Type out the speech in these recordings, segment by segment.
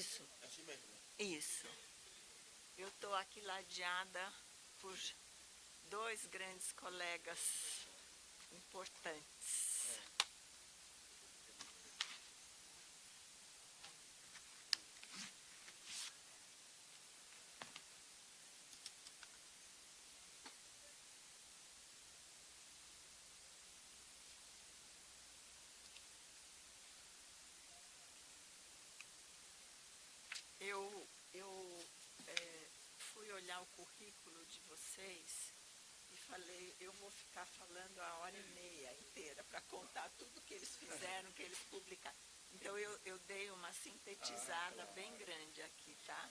Isso, É assim mesmo, né? isso. Eu estou aqui ladeada por dois grandes colegas importantes. Eu fui olhar o currículo de vocês e falei, eu vou ficar falando a hora e meia inteira para contar tudo que eles fizeram, que eles publicaram. Então eu dei uma sintetizada bem grande aqui, tá?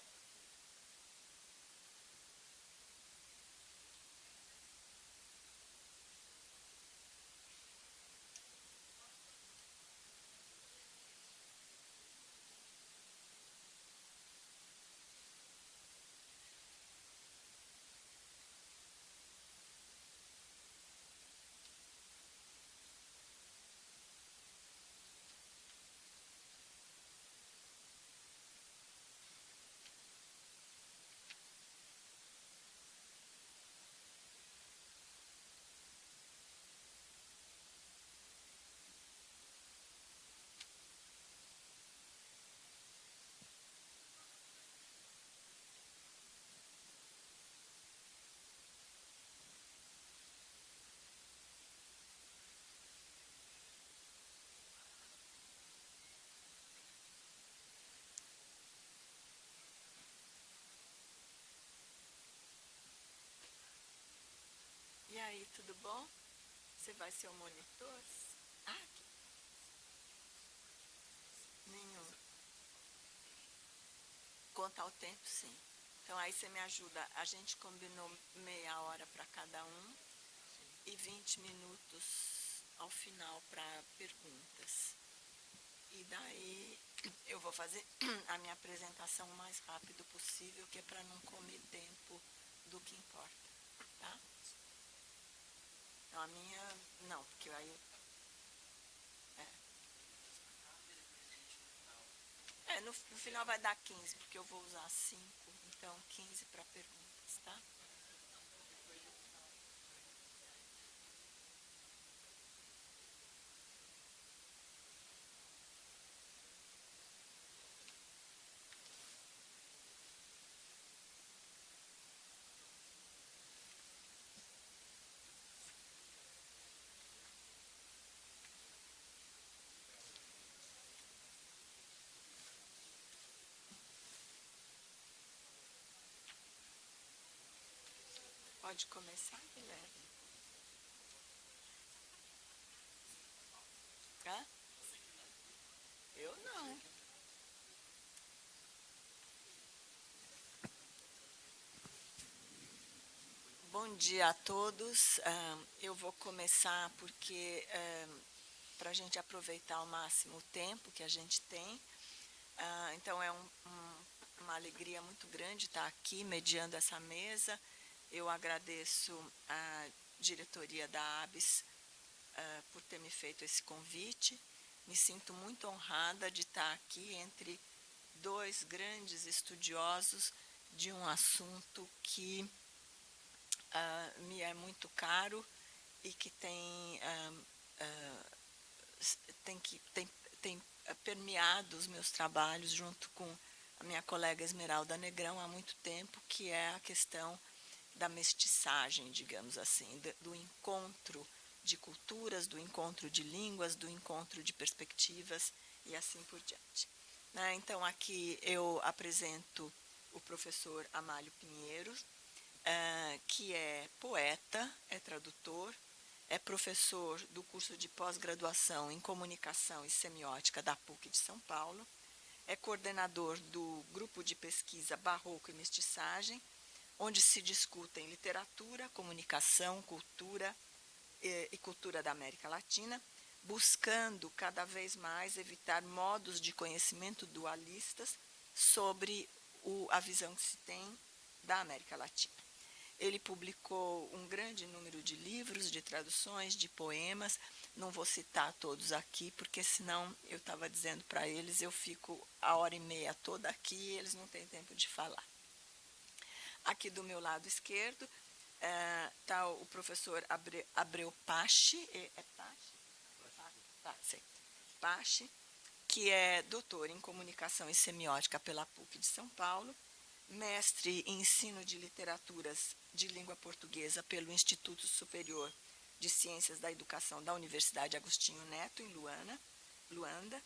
E aí, tudo bom? Você vai ser o monitor? Ah, nenhum. Contar o tempo, sim. Então aí você me ajuda. A gente combinou meia hora para cada um e 20 minutos ao final para perguntas. E daí eu vou fazer a minha apresentação o mais rápido possível, que é para não comer tempo do que importa, tá? Então a minha, não, porque aí no final vai dar 15, porque eu vou usar 5, então 15 para perguntas, tá? Pode começar, Guilherme? Hã? Eu não. Bom dia a todos. Eu vou começar porque para a gente aproveitar ao máximo o tempo que a gente tem. Então é uma alegria muito grande estar aqui mediando essa mesa. Eu agradeço a diretoria da ABS por ter me feito esse convite. Me sinto muito honrada de estar aqui entre dois grandes estudiosos de um assunto que me é muito caro e que tem permeado os meus trabalhos junto com a minha colega Esmeralda Negrão há muito tempo, que é a questão da mestiçagem, digamos assim, do encontro de culturas, do encontro de línguas, do encontro de perspectivas e assim por diante. Então, aqui eu apresento o professor Amálio Pinheiro, que é poeta, é tradutor, é professor do curso de pós-graduação em Comunicação e Semiótica da PUC de São Paulo, é coordenador do grupo de pesquisa Barroco e Mestiçagem, onde se discutem literatura, comunicação, cultura e cultura da América Latina, buscando cada vez mais evitar modos de conhecimento dualistas sobre a visão que se tem da América Latina. Ele publicou um grande número de livros, de traduções, de poemas. Não vou citar todos aqui, porque senão eu estava dizendo para eles, eu fico a hora e meia toda aqui e eles não têm tempo de falar. Aqui do meu lado esquerdo está o professor Abreu Pache, Pache, que é doutor em comunicação e semiótica pela PUC de São Paulo, mestre em ensino de literaturas de língua portuguesa pelo Instituto Superior de Ciências da Educação da Universidade Agostinho Neto, em Luanda.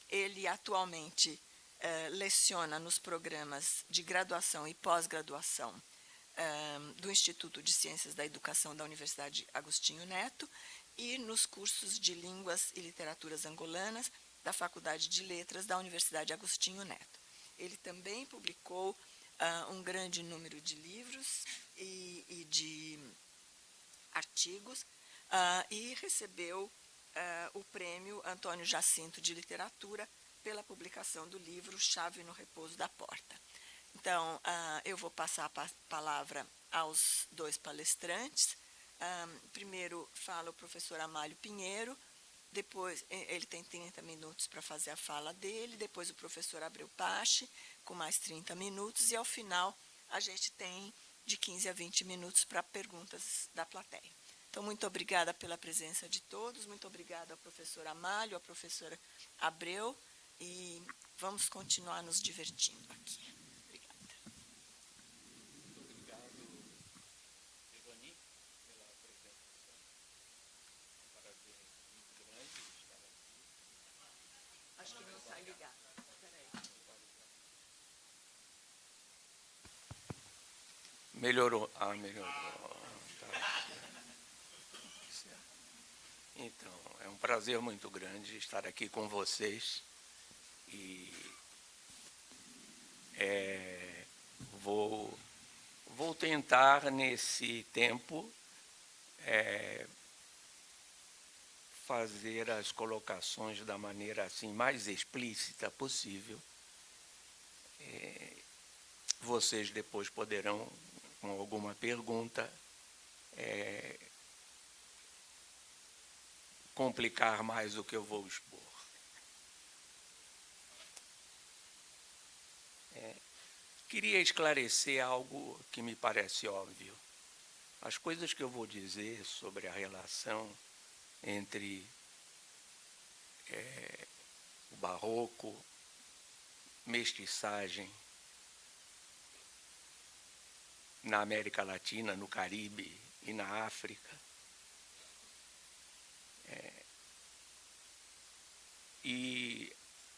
Ele atualmente leciona nos programas de graduação e pós-graduação do Instituto de Ciências da Educação da Universidade Agostinho Neto e nos cursos de Línguas e Literaturas Angolanas da Faculdade de Letras da Universidade Agostinho Neto. Ele também publicou um grande número de livros e de artigos e recebeu o prêmio Antônio Jacinto de Literatura pela publicação do livro Chave no Repouso da Porta. Então, eu vou passar a palavra aos dois palestrantes. Primeiro fala o professor Amálio Pinheiro, depois ele tem 30 minutos para fazer a fala dele, depois o professor Abreu Pache, com mais 30 minutos, e ao final a gente tem de 15 a 20 minutos para perguntas da plateia. Então, muito obrigada pela presença de todos, muito obrigada ao professor Amálio, à professora Abreu, e vamos continuar nos divertindo aqui. Obrigada. Muito obrigado, Evani, pela apresentação. É um prazer muito grande estar aqui. Acho que não está ligado. Melhorou. Melhorou. Tá. Então, é um prazer muito grande estar aqui com vocês e vou tentar, nesse tempo, fazer as colocações da maneira assim mais explícita possível. Vocês depois poderão, com alguma pergunta, complicar mais o que eu vou expor. Queria esclarecer algo que me parece óbvio. As coisas que eu vou dizer sobre a relação entre o barroco, mestiçagem na América Latina, no Caribe e na África, e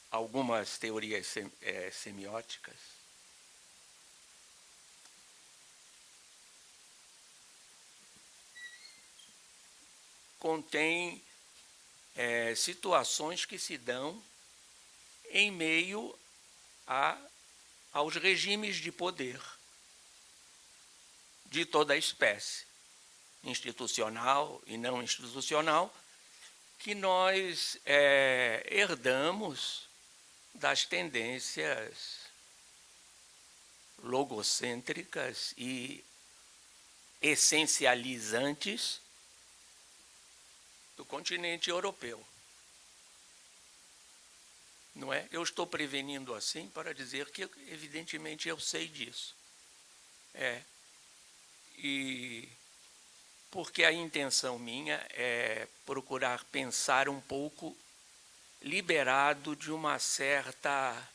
algumas teorias semióticas, contém situações que se dão em meio aos regimes de poder de toda a espécie, institucional e não institucional, que nós herdamos das tendências logocêntricas e essencializantes do continente europeu. Não é? Eu estou prevenindo assim para dizer que, evidentemente, eu sei disso. E porque a intenção minha é procurar pensar um pouco liberado de uma certa,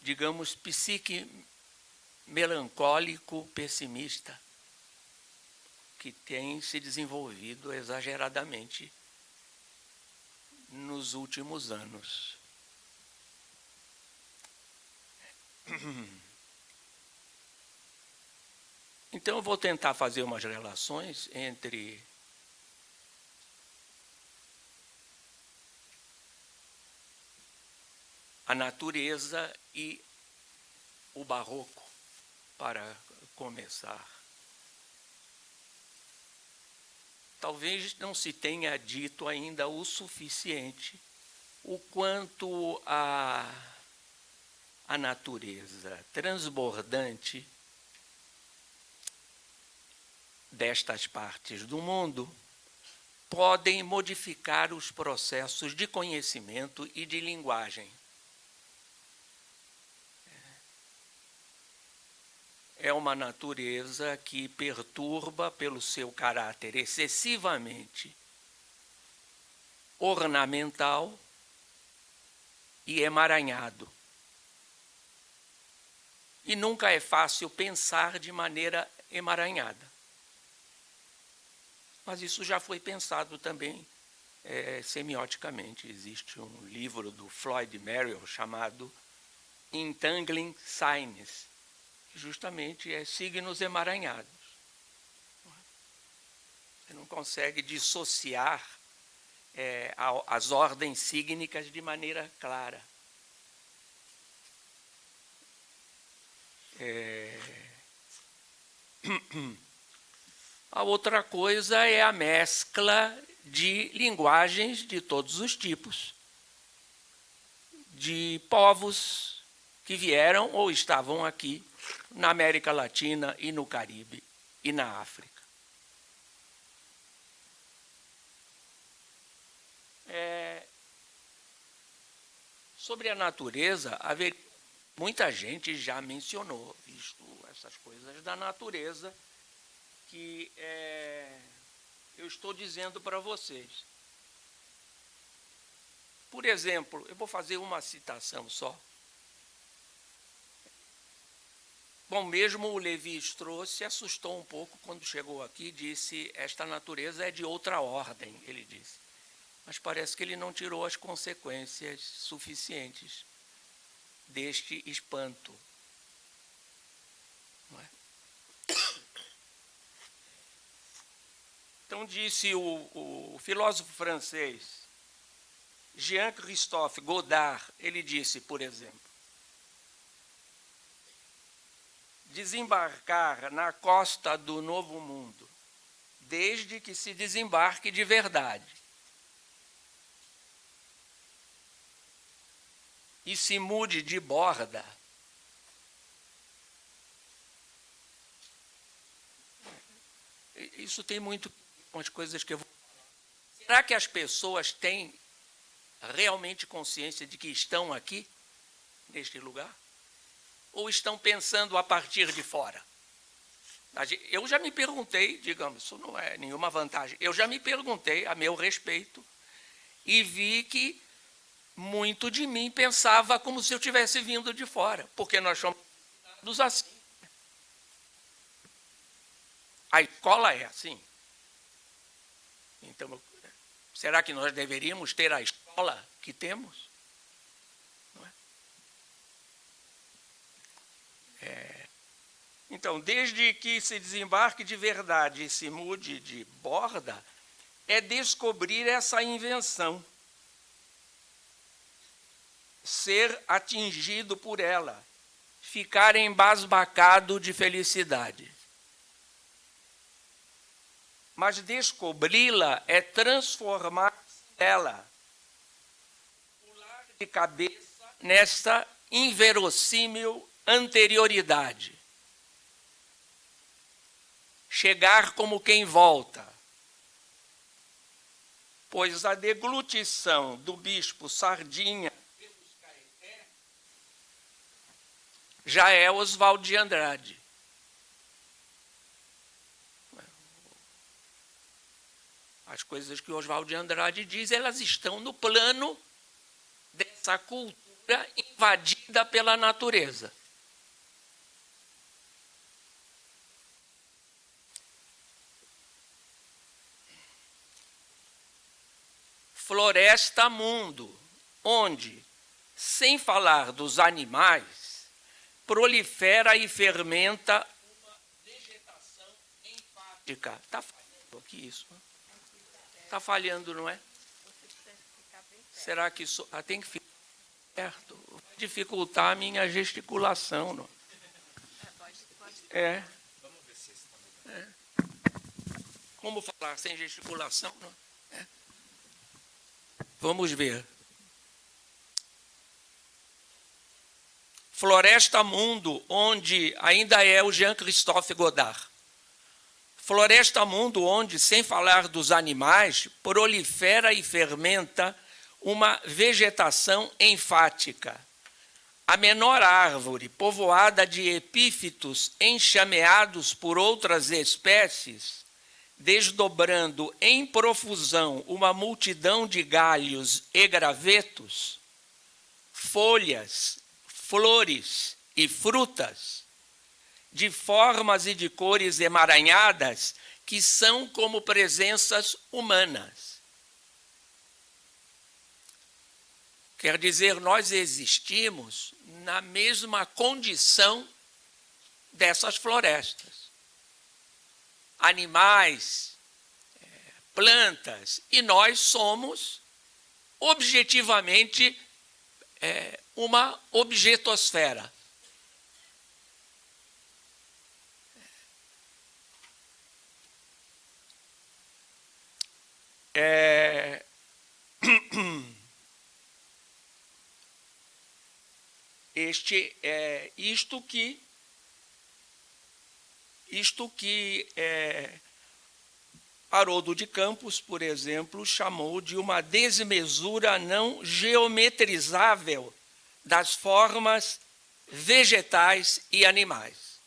digamos, psique melancólico-pessimista que tem se desenvolvido exageradamente nos últimos anos. Então, eu vou tentar fazer umas relações entre a natureza e o barroco, para começar. Talvez não se tenha dito ainda o suficiente o quanto a natureza transbordante destas partes do mundo podem modificar os processos de conhecimento e de linguagem. É uma natureza que perturba pelo seu caráter excessivamente ornamental e emaranhado. E nunca é fácil pensar de maneira emaranhada. Mas isso já foi pensado também semioticamente. Existe um livro do Floyd Merrill chamado Entangling Signs, que justamente é signos emaranhados. Você não consegue dissociar as ordens sígnicas de maneira clara. A outra coisa é a mescla de linguagens de todos os tipos, de povos que vieram ou estavam aqui na América Latina e no Caribe e na África. Sobre a natureza, muita gente já mencionou essas coisas da natureza que eu estou dizendo para vocês. Por exemplo, eu vou fazer uma citação só. Bom, mesmo o Lévi-Strauss se assustou um pouco quando chegou aqui e disse: esta natureza é de outra ordem, ele disse. Mas parece que ele não tirou as consequências suficientes deste espanto. Não é? Então, disse o filósofo francês Jean-Christophe Godard, ele disse, por exemplo: desembarcar na costa do Novo Mundo, desde que se desembarque de verdade. E se mude de borda. Isso tem muito com as coisas que eu vou falar. Será que as pessoas têm realmente consciência de que estão aqui, neste lugar? Ou estão pensando a partir de fora? Eu já me perguntei, digamos, isso não é nenhuma vantagem, eu já me perguntei a meu respeito e vi que muito de mim pensava como se eu tivesse vindo de fora, porque nós somos assim. A escola é assim. Então, será que nós deveríamos ter a escola que temos? Não é? Então, desde que se desembarque de verdade e se mude de borda, é descobrir essa invenção. Ser atingido por ela, ficar embasbacado de felicidade. Mas descobri-la é transformar ela, pular de cabeça nessa inverossímil anterioridade. Chegar como quem volta. Pois a deglutição do bispo Sardinha já é Oswald de Andrade. As coisas que Oswald de Andrade diz, elas estão no plano dessa cultura invadida pela natureza. Floresta mundo, onde, sem falar dos animais, prolifera e fermenta uma vegetação empática. Está falhando aqui isso? Está falhando, não é? Será que isso tem que ficar perto? Vai dificultar a minha gesticulação, não? Vamos ver se esse está melhor. Como falar sem gesticulação, não? Vamos ver. Floresta mundo, onde ainda é o Jean-Christophe Godard. Floresta mundo onde, sem falar dos animais, prolifera e fermenta uma vegetação enfática. A menor árvore, povoada de epífitos enxameados por outras espécies, desdobrando em profusão uma multidão de galhos e gravetos, folhas, flores e frutas, de formas e de cores emaranhadas, que são como presenças humanas. Quer dizer, nós existimos na mesma condição dessas florestas. Animais, plantas, e nós somos objetivamente uma objetosfera. Isto que Haroldo de Campos, por exemplo, chamou de uma desmesura não geometrizável das formas vegetais e animais.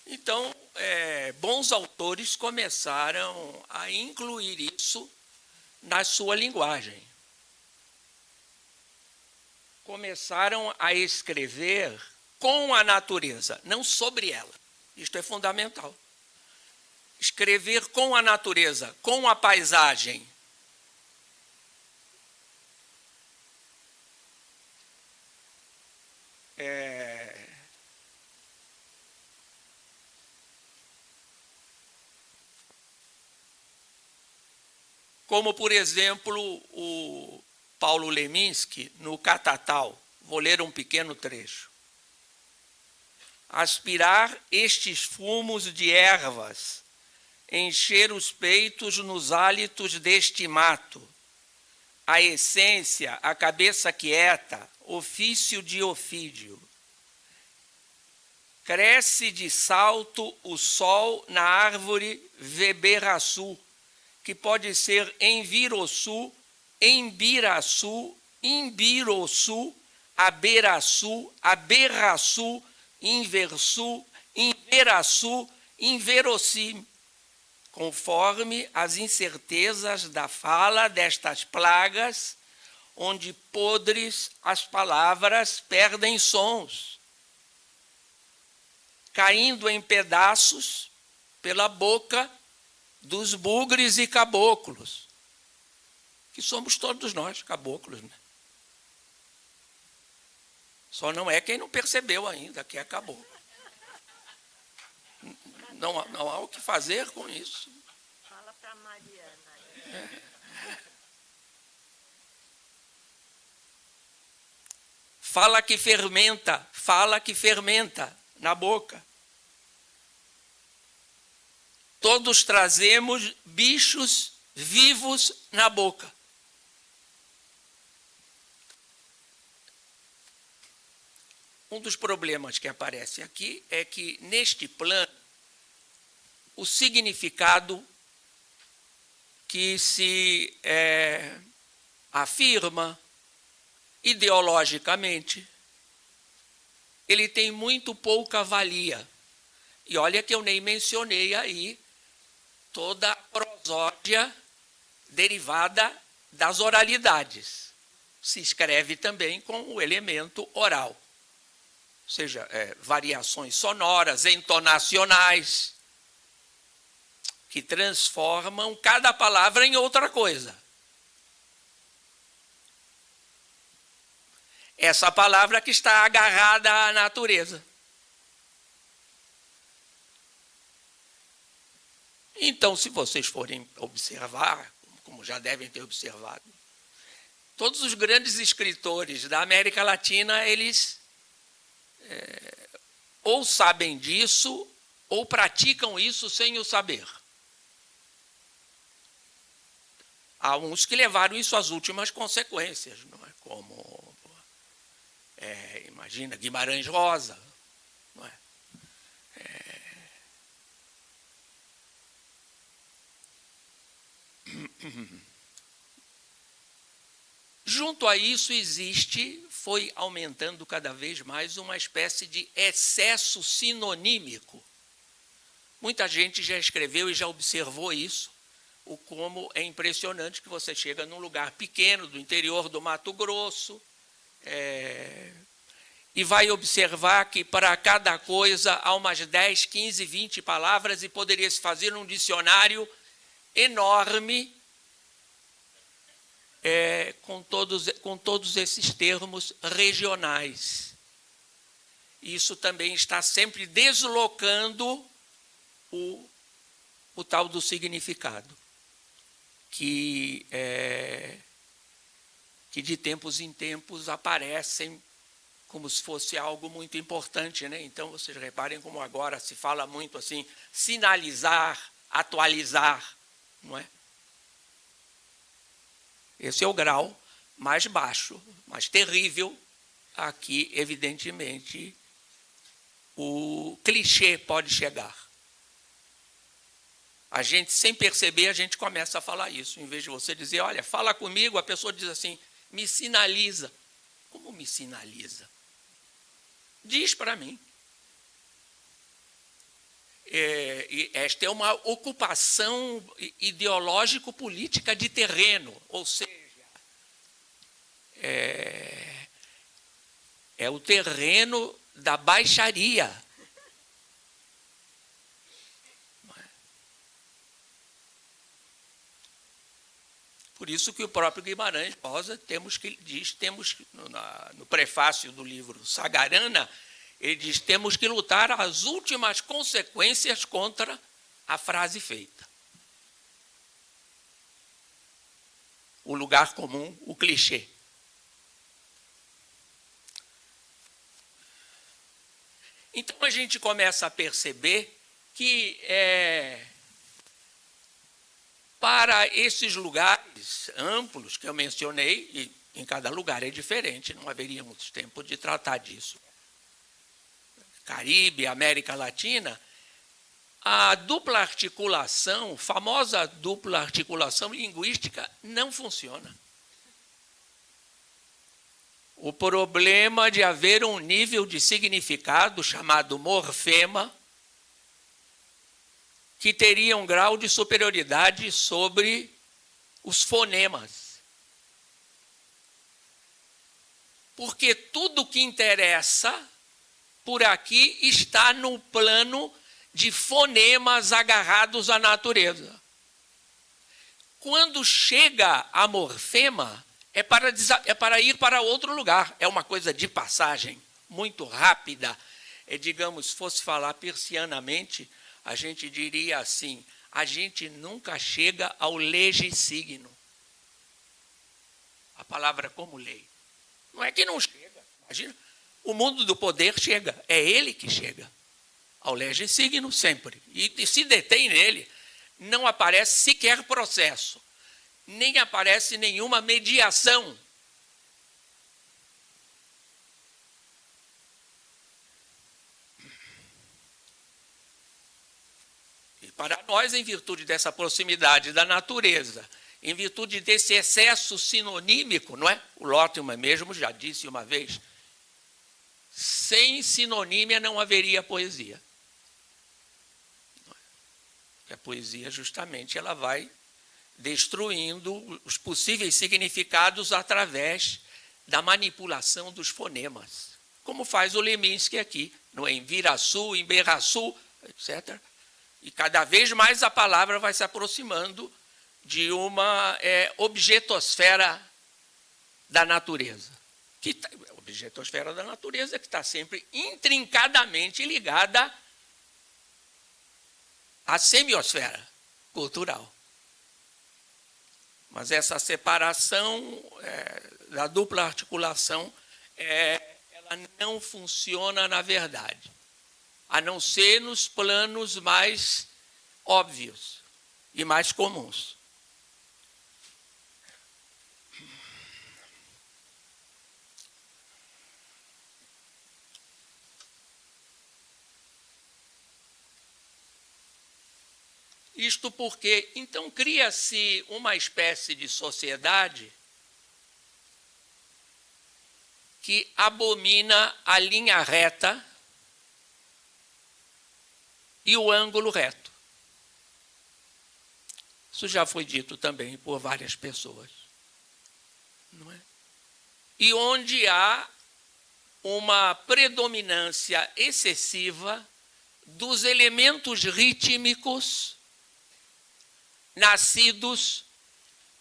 Então, bons autores começaram a incluir isso na sua linguagem. Começaram a escrever com a natureza, não sobre ela. Isto é fundamental. Escrever com a natureza, com a paisagem. Como, por exemplo, o Paulo Leminski, no Catatal. Vou ler um pequeno trecho. Aspirar estes fumos de ervas, encher os peitos nos hálitos deste mato, a essência, a cabeça quieta, ofício de ofídio. Cresce de salto o sol na árvore Veberaçu, que pode ser Enviroçu, Embiraçu, Imbiroçu, Aberaçu, Aberraçu, Inversu, Inveraçu, Inverossímil, conforme as incertezas da fala destas plagas, onde podres as palavras perdem sons, caindo em pedaços pela boca dos bugres e caboclos, que somos todos nós, caboclos, né? Só não é quem não percebeu ainda que é caboclo. Não há o que fazer com isso. Fala para a Mariana. Fala que fermenta na boca. Todos trazemos bichos vivos na boca. Um dos problemas que aparece aqui é que, neste plano, o significado que se afirma ideologicamente, ele tem muito pouca valia. E olha que eu nem mencionei aí toda a prosódia derivada das oralidades. Se escreve também com o elemento oral. Ou seja, variações sonoras, entonacionais, que transformam cada palavra em outra coisa. Essa palavra que está agarrada à natureza. Então, se vocês forem observar, como já devem ter observado, todos os grandes escritores da América Latina, eles ou sabem disso, ou praticam isso sem o saber. Há uns que levaram isso às últimas consequências, não é? Como, imagina, Guimarães Rosa, não é? Junto a isso foi aumentando cada vez mais uma espécie de excesso sinonímico. Muita gente já escreveu e já observou isso, o como é impressionante que você chega num lugar pequeno do interior do Mato Grosso, e vai observar que para cada coisa há umas 10, 15, 20 palavras e poderia se fazer um dicionário enorme com todos esses termos regionais. Isso também está sempre deslocando o tal do significado, que de tempos em tempos aparecem como se fosse algo muito importante, né? Então, vocês reparem como agora se fala muito assim, sinalizar, atualizar, não é? Esse é o grau mais baixo, mais terrível. Aqui, evidentemente, o clichê pode chegar. A gente, sem perceber, a gente começa a falar isso. Em vez de você dizer, olha, fala comigo, a pessoa diz assim, me sinaliza. Como me sinaliza? Diz para mim. Esta é uma ocupação ideológico-política de terreno, ou seja, é o terreno da baixaria. Por isso que o próprio Guimarães Rosa no prefácio do livro Sagarana, ele diz, temos que lutar as últimas consequências contra a frase feita. O lugar comum, o clichê. Então a gente começa a perceber que para esses lugares amplos que eu mencionei, e em cada lugar é diferente, não haveria muito tempo de tratar disso. Caribe, América Latina, a dupla articulação, famosa dupla articulação linguística, não funciona. O problema de haver um nível de significado chamado morfema, que teria um grau de superioridade sobre os fonemas. Porque tudo que interessa por aqui está no plano de fonemas agarrados à natureza. Quando chega a morfema, é para ir para outro lugar. É uma coisa de passagem, muito rápida. Digamos, se fosse falar persianamente, a gente diria assim, a gente nunca chega ao legissigno. A palavra como lei. Não é que não chega. Imagina, o mundo do poder chega, é ele que chega. Ao legissigno sempre. E se detém nele, não aparece sequer processo. Nem aparece nenhuma mediação. E para nós, em virtude dessa proximidade da natureza, em virtude desse excesso sinonímico, não é? O Lottman mesmo já disse uma vez, sem sinonímia não haveria poesia. A poesia, justamente, ela vai destruindo os possíveis significados através da manipulação dos fonemas, como faz o Leminski aqui, no em Viraçu, em Berraçu, etc. E cada vez mais a palavra vai se aproximando de uma objetosfera da natureza. A objetosfera da natureza que está sempre intrincadamente ligada à semiosfera cultural. Mas essa separação da dupla articulação, ela não funciona na verdade, a não ser nos planos mais óbvios e mais comuns. Isto porque, então, cria-se uma espécie de sociedade que abomina a linha reta e o ângulo reto. Isso já foi dito também por várias pessoas. Não é? E onde há uma predominância excessiva dos elementos rítmicos nascidos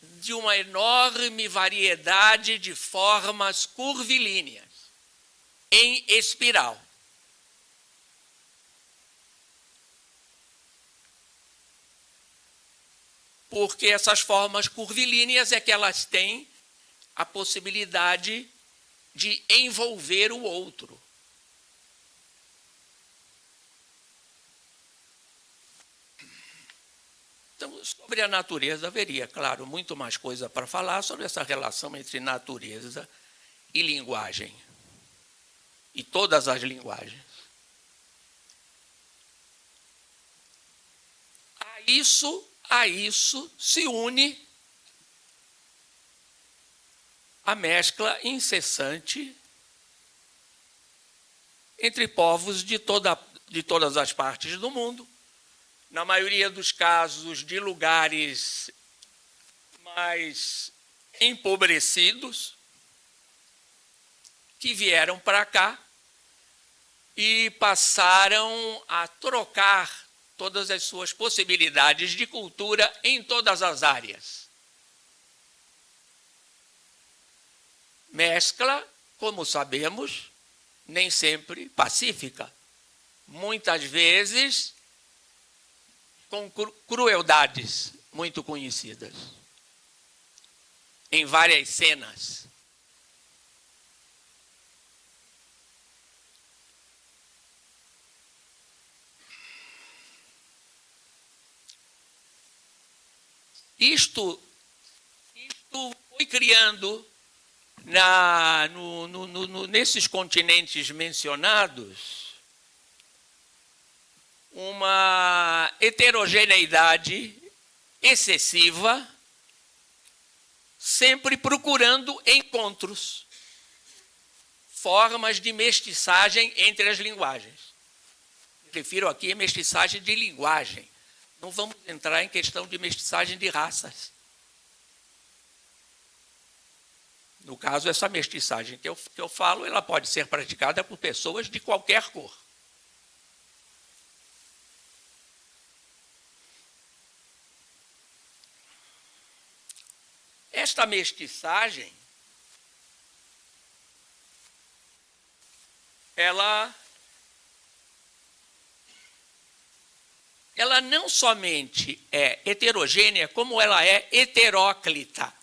de uma enorme variedade de formas curvilíneas em espiral. Porque essas formas curvilíneas é que elas têm a possibilidade de envolver o outro. Então, sobre a natureza, haveria, claro, muito mais coisa para falar sobre essa relação entre natureza e linguagem. E todas as linguagens. A isso se une a mescla incessante entre povos de todas as partes do mundo, na maioria dos casos de lugares mais empobrecidos, que vieram para cá e passaram a trocar todas as suas possibilidades de cultura em todas as áreas. Mescla, como sabemos, nem sempre pacífica. Muitas vezes com crueldades muito conhecidas. Em várias cenas. Isto foi criando nesses continentes mencionados uma heterogeneidade excessiva, sempre procurando encontros, formas de mestiçagem entre as linguagens. Refiro aqui a mestiçagem de linguagem. Não vamos entrar em questão de mestiçagem de raças. No caso, essa mestiçagem que eu falo, ela pode ser praticada por pessoas de qualquer cor. Esta mestiçagem, ela não somente é heterogênea, como ela é heteróclita.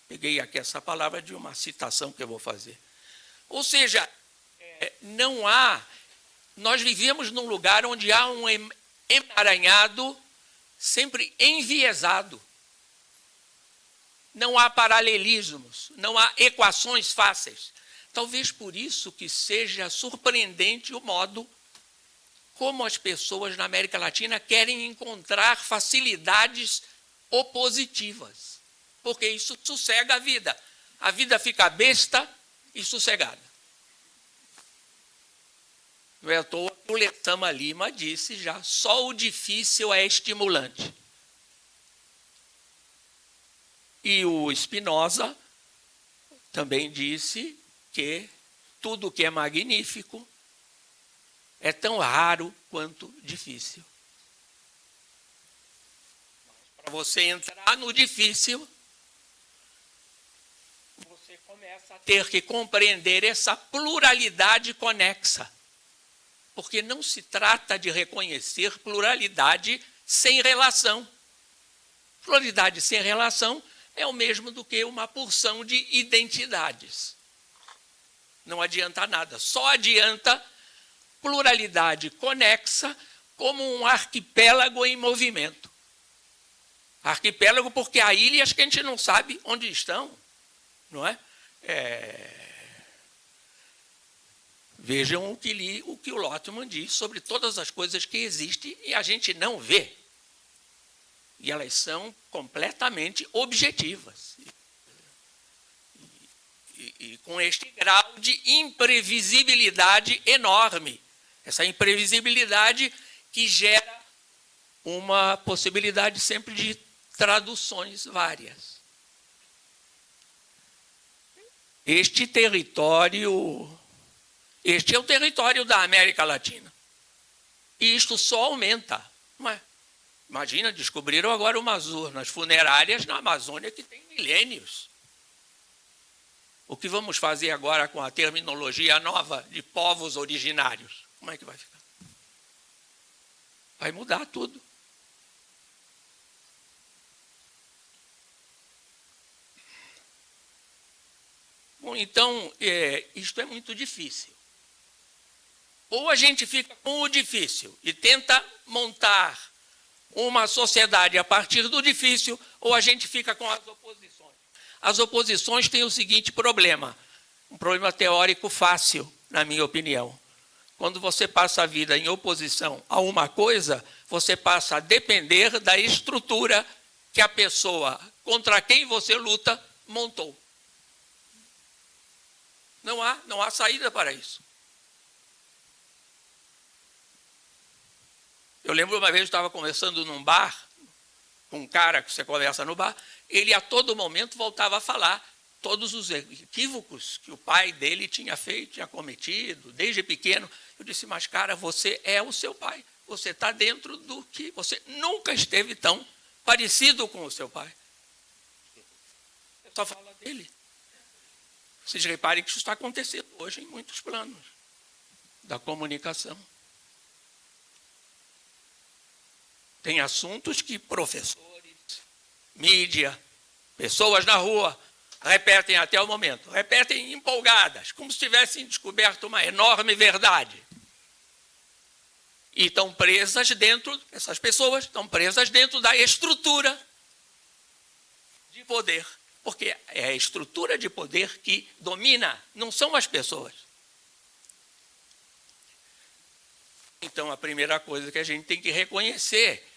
Peguei aqui essa palavra de uma citação que eu vou fazer. Ou seja, nós vivemos num lugar onde há um emaranhado sempre enviesado. Não há paralelismos, não há equações fáceis. Talvez por isso que seja surpreendente o modo como as pessoas na América Latina querem encontrar facilidades opositivas. Porque isso sossega a vida. A vida fica besta e sossegada. Não é à toa que o Lezama Lima disse já, só o difícil é estimulante. E o Spinoza também disse que tudo que é magnífico é tão raro quanto difícil. Para você entrar no difícil, você começa a ter que compreender essa pluralidade conexa. Porque não se trata de reconhecer pluralidade sem relação. Pluralidade sem relação é o mesmo do que uma porção de identidades. Não adianta nada, só adianta pluralidade conexa como um arquipélago em movimento. Arquipélago porque há ilhas que a gente não sabe onde estão, não é? Vejam o que o Lottman diz sobre todas as coisas que existem e a gente não vê. E elas são completamente objetivas. E com este grau de imprevisibilidade enorme. Essa imprevisibilidade que gera uma possibilidade sempre de traduções várias. Este é o território da América Latina. E isto só aumenta, não é? Imagina, descobriram agora umas urnas funerárias na Amazônia que tem milênios. O que vamos fazer agora com a terminologia nova de povos originários? Como é que vai ficar? Vai mudar tudo. Bom, então, isto é muito difícil. Ou a gente fica com o difícil e tenta montar uma sociedade a partir do difícil, ou a gente fica com as oposições. As oposições têm o seguinte problema, um problema teórico fácil, na minha opinião. Quando você passa a vida em oposição a uma coisa, você passa a depender da estrutura que a pessoa contra quem você luta montou. Não há saída para isso. Eu lembro uma vez eu estava conversando num bar, com um cara que você conversa no bar, ele a todo momento voltava a falar todos os equívocos que o pai dele tinha feito, tinha cometido, desde pequeno. Eu disse, mas cara, você é o seu pai. Você está dentro do que você nunca esteve tão parecido com o seu pai. Eu só falo dele. Vocês reparem que isso está acontecendo hoje em muitos planos da comunicação. Tem assuntos que professores, mídia, pessoas na rua repetem até o momento. Repetem empolgadas, como se tivessem descoberto uma enorme verdade. E estão presas dentro, essas pessoas estão presas dentro da estrutura de poder. Porque é a estrutura de poder que domina, não são as pessoas. Então, a primeira coisa que a gente tem que reconhecer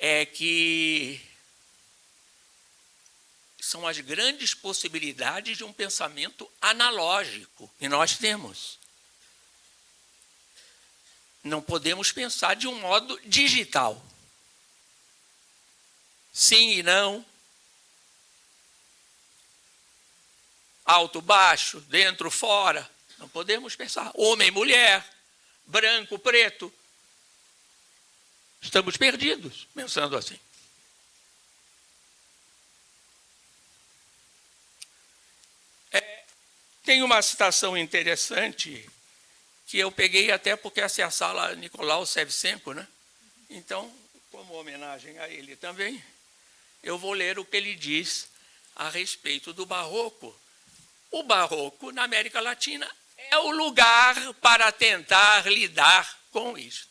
é que são as grandes possibilidades de um pensamento analógico que nós temos. Não podemos pensar de um modo digital. Sim e não. Alto, baixo, dentro, fora. Não podemos pensar. Homem, mulher, branco, preto. Estamos perdidos pensando assim. Tem uma citação interessante que eu peguei até porque essa é a sala Nicolau Shevchenko, né? Então, como homenagem a ele também, eu vou ler o que ele diz a respeito do Barroco. O Barroco, na América Latina, é o lugar para tentar lidar com isto.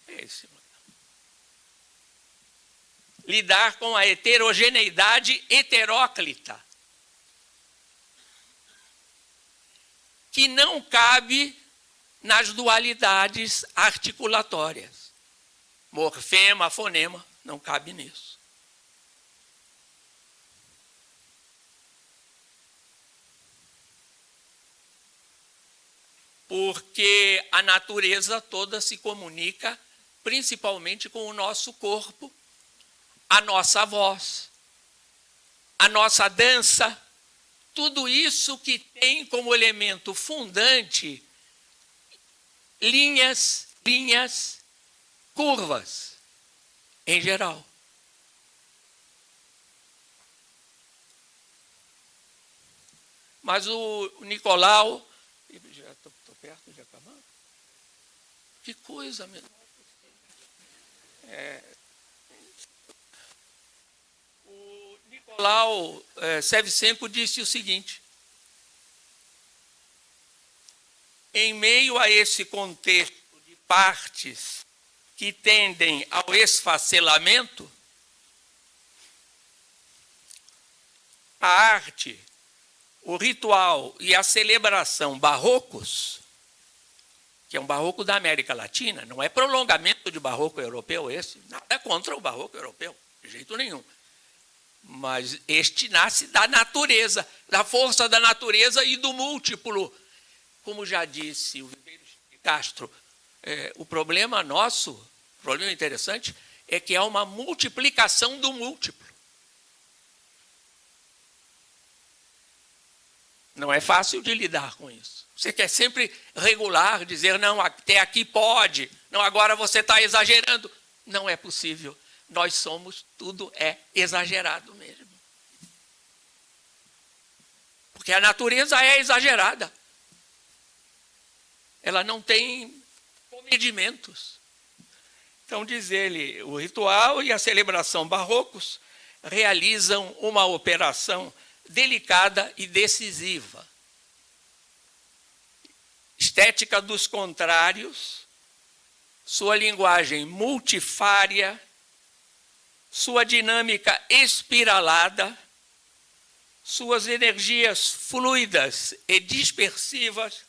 Esse. Lidar com a heterogeneidade heteróclita, que não cabe nas dualidades articulatórias. Morfema, fonema, não cabe nisso. Porque a natureza toda se comunica principalmente com o nosso corpo, a nossa voz, a nossa dança, tudo isso que tem como elemento fundante linhas, curvas, em geral. Mas o Nicolau, já estou perto de acabar. Que coisa, meu. O Nicolau Shevchenko disse o seguinte: em meio a esse contexto de partes que tendem ao esfacelamento, a arte, o ritual e a celebração barrocos, que é um barroco da América Latina, não é prolongamento de barroco europeu esse, nada contra o barroco europeu, de jeito nenhum. Mas este nasce da natureza, da força da natureza e do múltiplo. Como já disse o Viveiros de Castro, o problema nosso, o problema interessante, é que há uma multiplicação do múltiplo. Não é fácil de lidar com isso. Você quer sempre regular, dizer, não, até aqui pode, não, agora você está exagerando. Não é possível. Nós somos, tudo é exagerado mesmo. Porque a natureza é exagerada. Ela não tem comedimentos. Então, diz ele, o ritual e a celebração barrocos realizam uma operação delicada e decisiva. Estética dos contrários, sua linguagem multifária, sua dinâmica espiralada, suas energias fluidas e dispersivas,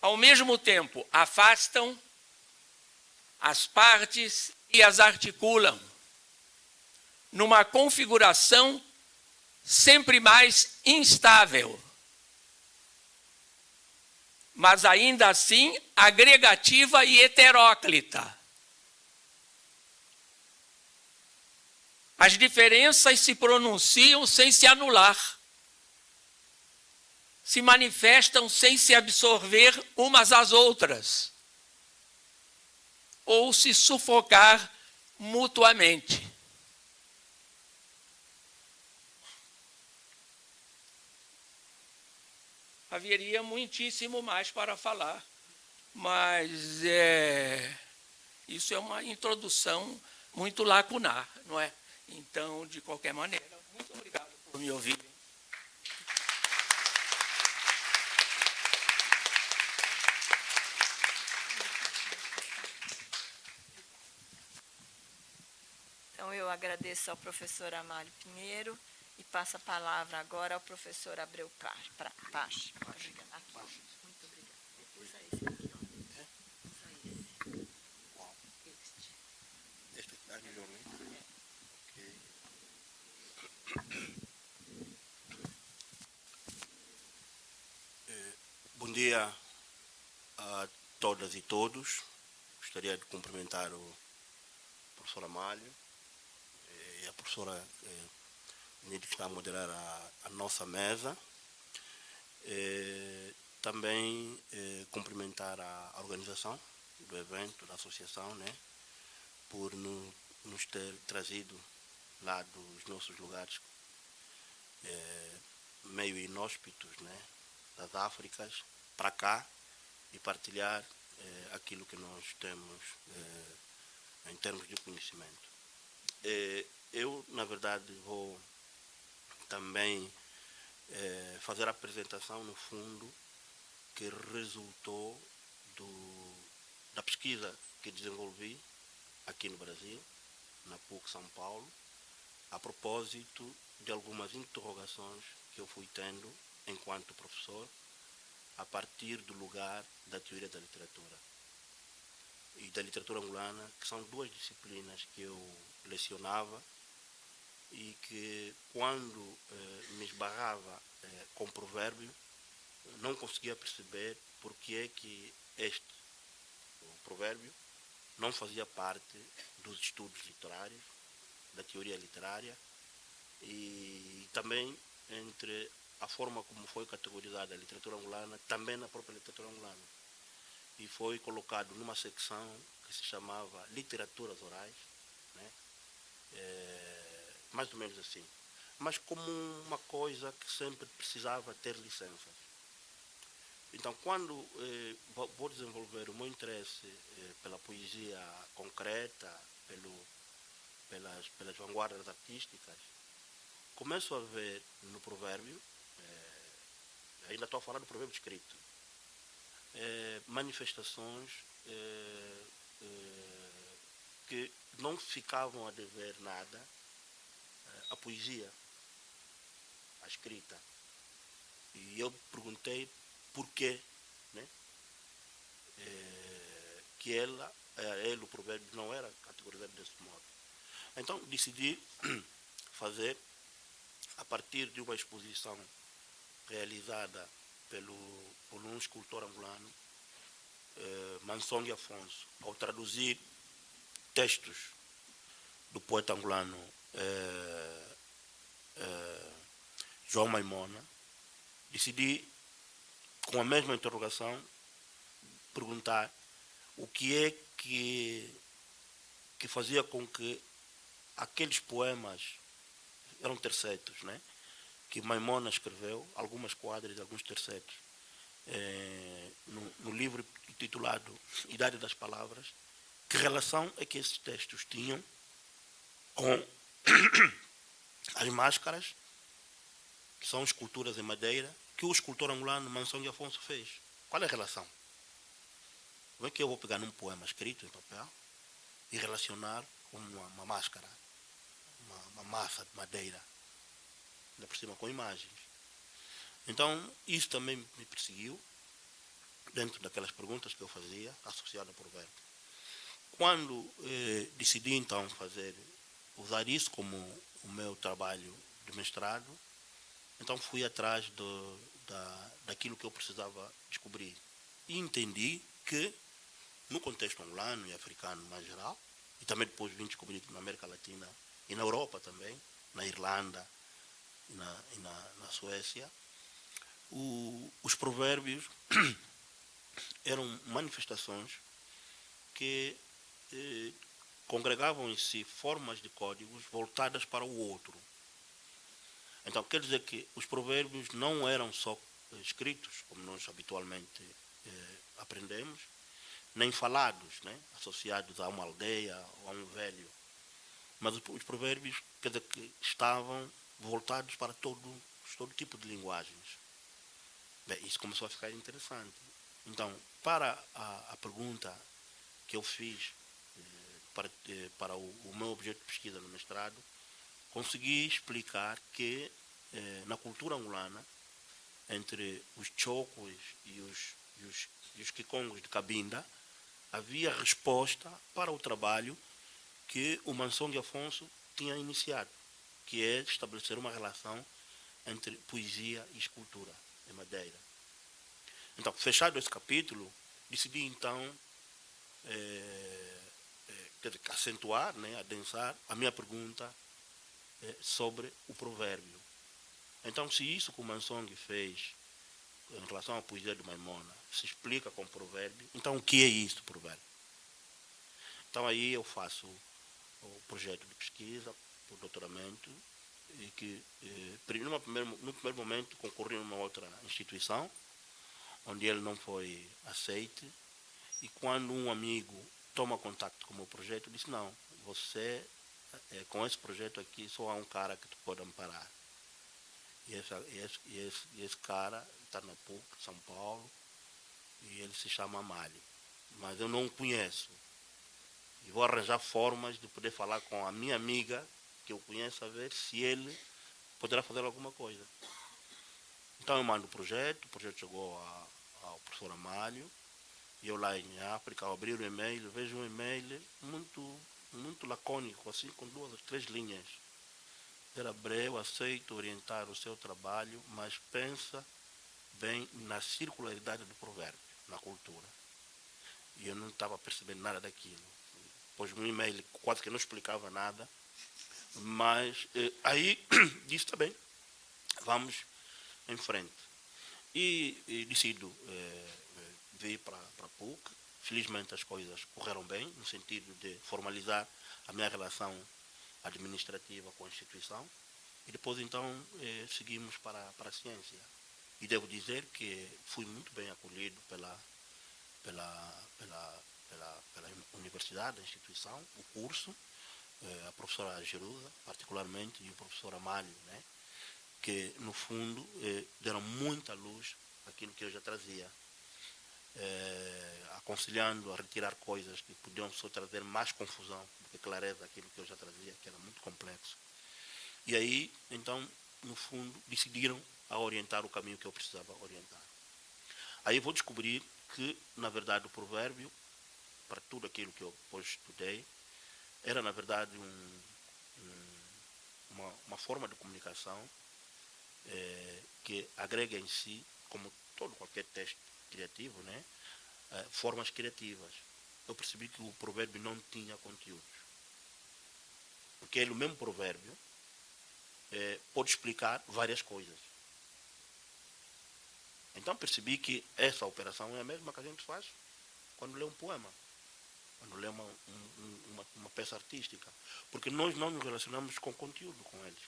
ao mesmo tempo afastam as partes e as articulam, numa configuração sempre mais instável, mas ainda assim agregativa e heteróclita. As diferenças se pronunciam sem se anular, se manifestam sem se absorver umas às outras, ou se sufocar mutuamente. Haveria muitíssimo mais para falar, mas isso é uma introdução muito lacunar, não é? Então, de qualquer maneira, muito obrigado por me ouvir. Então, eu agradeço ao professor Amálio Pinheiro e passo a palavra agora ao professor Abreu Pache. Muito obrigada. Usa esse aqui, ó. Usa esse. Qual? Este. Este está melhor, né? Bom dia a todas e todos. Gostaria de cumprimentar o professor Amálio e a professora que está a moderar a nossa mesa. Também cumprimentar a organização do evento, da associação, né, por nos ter trazido lá dos nossos lugares meio inóspitos, né, das Áfricas, para cá e partilhar aquilo que nós temos em termos de conhecimento. Eu, na verdade, vou também fazer a apresentação, no fundo, que resultou da pesquisa que desenvolvi aqui no Brasil, na PUC São Paulo, a propósito de algumas interrogações que eu fui tendo enquanto professor, a partir do lugar da teoria da literatura e da literatura angolana, que são duas disciplinas que eu lecionava e que, quando me esbarrava com provérbio, não conseguia perceber por que é que o provérbio não fazia parte dos estudos literários, da teoria literária, e também entre a forma como foi categorizada a literatura angolana, também na própria literatura angolana. E foi colocado numa secção que se chamava Literaturas Orais, né? Mais ou menos assim. Mas como uma coisa que sempre precisava ter licenças. Então, quando vou desenvolver o meu interesse pela poesia concreta, pelas vanguardas artísticas, começo a ver no provérbio, ainda estou a falar do provérbio escrito, manifestações que não ficavam a dever nada à poesia, à escrita. E eu perguntei porquê, né? que ele, o provérbio, não era categorizado desse modo. Então, decidi fazer, a partir de uma exposição realizada por um escultor angolano, Mansong Afonso, ao traduzir textos do poeta angolano João Maimona, decidi, com a mesma interrogação, perguntar o que é que fazia com que aqueles poemas, eram tercetos, né, que Maimona escreveu, algumas quadras, alguns tercetos, no livro titulado Idade das Palavras, que relação é que esses textos tinham com as máscaras, que são esculturas em madeira, que o escultor angolano Mansong Afonso fez. Qual é a relação? Como é que eu vou pegar num poema escrito em papel e relacionar com uma máscara, uma massa de madeira, ainda por cima com imagens? Então, isso também me perseguiu, dentro daquelas perguntas que eu fazia, associado ao provérbio. Quando decidi, então, usar isso como o meu trabalho de mestrado, então fui atrás daquilo que eu precisava descobrir. E entendi que, no contexto angolano e africano mais geral, e também depois vim descobrir na América Latina e na Europa também, na Irlanda e na Suécia, os provérbios eram manifestações que congregavam em si formas de códigos voltadas para o outro. Então, quer dizer que os provérbios não eram só escritos, como nós habitualmente aprendemos, nem falados, né, associados a uma aldeia ou a um velho. Mas os provérbios, quer dizer, que estavam voltados para todo tipo de linguagens. Bem, isso começou a ficar interessante. Então, para a pergunta que eu fiz para o meu objeto de pesquisa no mestrado, consegui explicar que na cultura angolana, entre os chocos e os quicongos de Cabinda, havia resposta para o trabalho que o Mansong Afonso tinha iniciado, que é estabelecer uma relação entre poesia e escultura em madeira. Então, fechado esse capítulo, decidi então acentuar, né, adensar a minha pergunta sobre o provérbio. Então, se isso que o Mansong fez em relação à poesia de Maimona se explica com provérbio, então o que é isso, provérbio? Então aí eu faço o projeto de pesquisa, por doutoramento, e que no primeiro momento concorri numa outra instituição, onde ele não foi aceite, e quando um amigo toma contato com o meu projeto, disse, não, você, com esse projeto aqui, só há um cara que te pode amparar. E esse cara está na PUC, São Paulo, e ele se chama Amália. Mas eu não o conheço. E vou arranjar formas de poder falar com a minha amiga, que eu conheço, a ver se ele poderá fazer alguma coisa. Então eu mando o projeto chegou ao professor Amálio, e eu lá em África, ao abrir o e-mail, vejo um e-mail muito lacônico, assim, com 2 ou 3 linhas. Era breve, aceito orientar o seu trabalho, mas pensa bem na circularidade do provérbio, na cultura. E eu não estava percebendo nada daquilo. Pois um e-mail quase que não explicava nada, mas aí disse, está bem, vamos em frente. E decido vir para a PUC. Felizmente as coisas correram bem, no sentido de formalizar a minha relação administrativa com a instituição, e depois então seguimos para a ciência. E devo dizer que fui muito bem acolhido pela universidade, a instituição, o curso, a professora Jerusa, particularmente, e o professor Amálio, né, que no fundo deram muita luz àquilo que eu já trazia, aconselhando a retirar coisas que podiam só trazer mais confusão do que clareza aquilo que eu já trazia, que era muito complexo. E aí, então, no fundo, decidiram a orientar o caminho que eu precisava orientar. Aí vou descobrir que, na verdade, o provérbio, para tudo aquilo que eu depois estudei, era, na verdade, uma forma de comunicação que agrega em si, como todo qualquer texto criativo, né, formas criativas. Eu percebi que o provérbio não tinha conteúdos. Porque ele, o mesmo provérbio, pode explicar várias coisas. Então percebi que essa operação é a mesma que a gente faz quando lê um poema, quando lê uma peça artística. Porque nós não nos relacionamos com conteúdo com eles.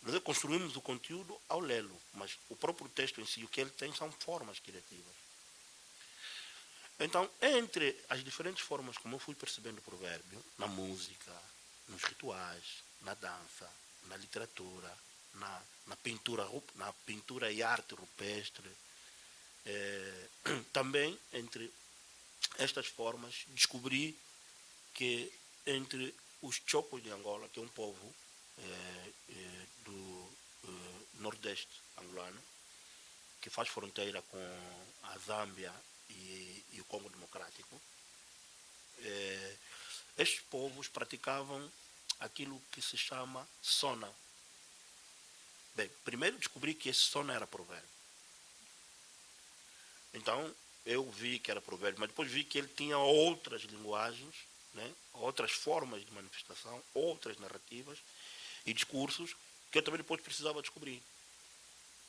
Nós construímos o conteúdo ao lê-lo, mas o próprio texto em si, o que ele tem são formas criativas. Então, entre as diferentes formas como eu fui percebendo o provérbio, na música, nos rituais, na dança, na literatura, na pintura e arte rupestre, também entre estas formas descobri que entre os Chocos de Angola, que é um povo do nordeste angolano, que faz fronteira com a Zâmbia e o Congo Democrático, estes povos praticavam aquilo que se chama sona. Bem, primeiro descobri que esse sona era provérbio. Então, eu vi que era provérbio, mas depois vi que ele tinha outras linguagens, né, outras formas de manifestação, outras narrativas e discursos que eu também depois precisava descobrir.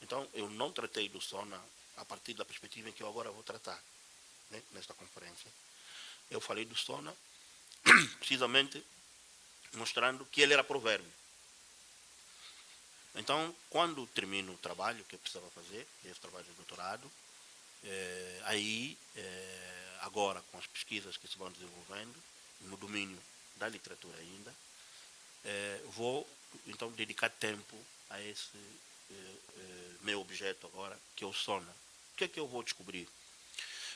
Então, eu não tratei do sona a partir da perspectiva em que eu agora vou tratar, né, nesta conferência. Eu falei do sona precisamente mostrando que ele era provérbio. Então, quando termino o trabalho que eu precisava fazer, esse trabalho de doutorado, agora com as pesquisas que se vão desenvolvendo, no domínio da literatura ainda, vou então dedicar tempo a esse meu objeto agora, que é o sona. O que é que eu vou descobrir?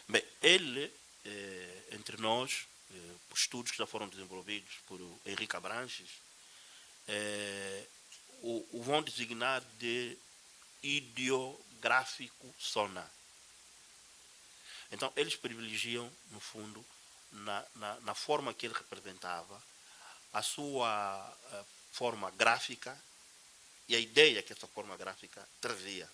Bem, ele, entre nós, os estudos que já foram desenvolvidos por Henrique Abranches, o vão designar de ideográfico sona. Então, eles privilegiam, no fundo, na forma que ele representava, a sua forma gráfica e a ideia que essa forma gráfica trazia.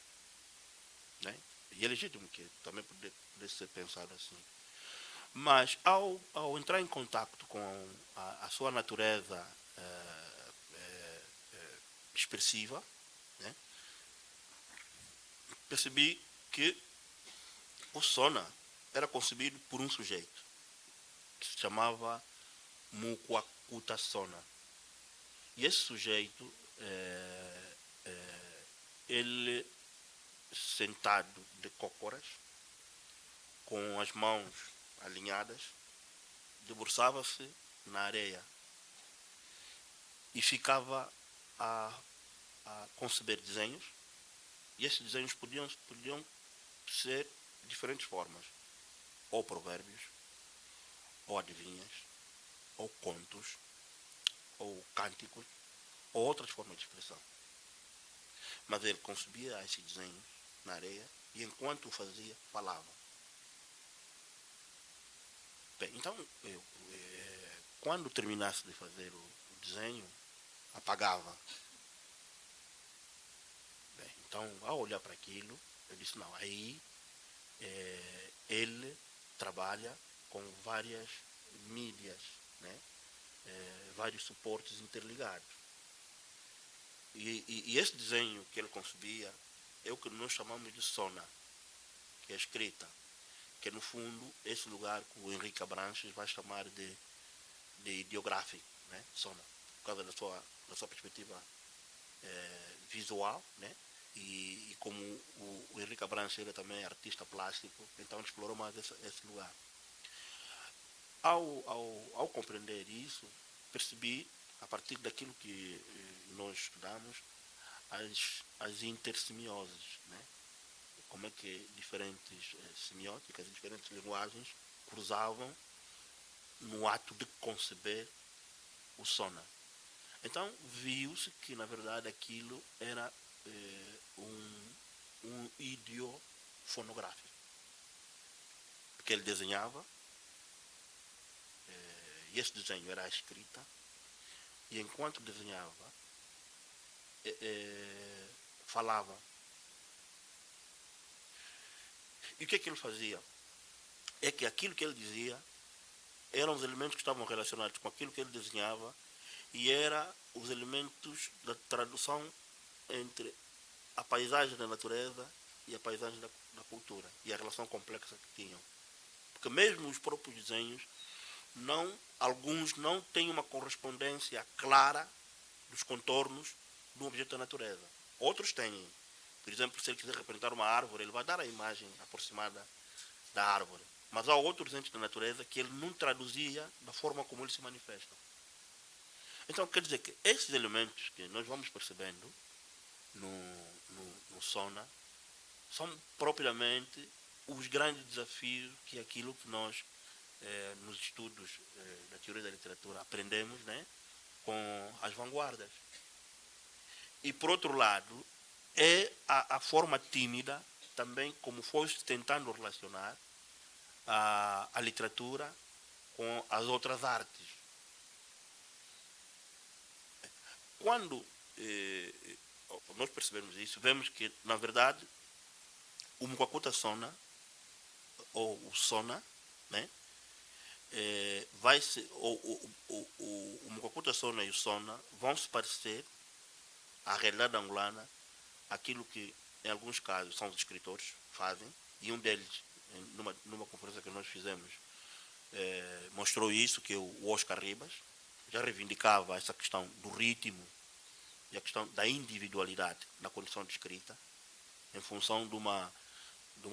Né? E é legítimo que também pudesse ser pensado assim. Mas, ao entrar em contato com a sua natureza expressiva, né, percebi que o sona era concebido por um sujeito que se chamava Mukwakuta Sona. E esse sujeito, ele sentado de cócoras, com as mãos alinhadas, debruçava-se na areia e ficava a conceber desenhos, e esses desenhos podiam ser de diferentes formas, ou provérbios, ou adivinhas, ou contos, ou cânticos, ou outras formas de expressão. Mas ele concebia esses desenhos na areia e enquanto o fazia, falava. Bem, então, quando terminasse de fazer o desenho, apagava. Bem, então, ao olhar para aquilo, eu disse, não, aí ele trabalha com várias mídias, né? Vários suportes interligados. E esse desenho que ele concebia é o que nós chamamos de sona, que é a escrita, que é, no fundo, esse lugar que o Henrique Abranches vai chamar de ideográfico, né? Sona, por causa da sua perspectiva visual, né? E como o Henrique Abranches ele também é artista plástico, então ele explorou mais esse lugar. Ao compreender isso, percebi, a partir daquilo que nós estudamos, as intersemioses, né? Como é que diferentes semióticas, diferentes linguagens cruzavam no ato de conceber o sona. Então, viu-se que, na verdade, aquilo era um idiofonográfico. que ele desenhava, e esse desenho era a escrita, e enquanto desenhava, falava. E o que é que ele fazia? É que aquilo que ele dizia eram os elementos que estavam relacionados com aquilo que ele desenhava e eram os elementos da tradução entre a paisagem da natureza e a paisagem da cultura e a relação complexa que tinham. Porque mesmo os próprios desenhos, alguns não têm uma correspondência clara dos contornos de um objeto da natureza. Outros têm. Por exemplo, se ele quiser representar uma árvore, ele vai dar a imagem aproximada da árvore. Mas há outros entes da natureza que ele não traduzia da forma como eles se manifestam. Então, quer dizer que esses elementos que nós vamos percebendo no Sona são propriamente os grandes desafios que aquilo que nós, nos estudos da teoria da literatura, aprendemos, né, com as vanguardas. E, por outro lado, é a forma tímida também como foi tentando relacionar a literatura com as outras artes. Quando nós percebemos isso, vemos que, na verdade, o Mukakuta Sona, ou o Sona, né, o Mukakuta Sona e o Sona vão se parecer à realidade angolana, aquilo que, em alguns casos, são os escritores fazem, e um deles, numa conferência que nós fizemos, mostrou isso, que o Oscar Ribas já reivindicava essa questão do ritmo e a questão da individualidade na condição de escrita, em função de uma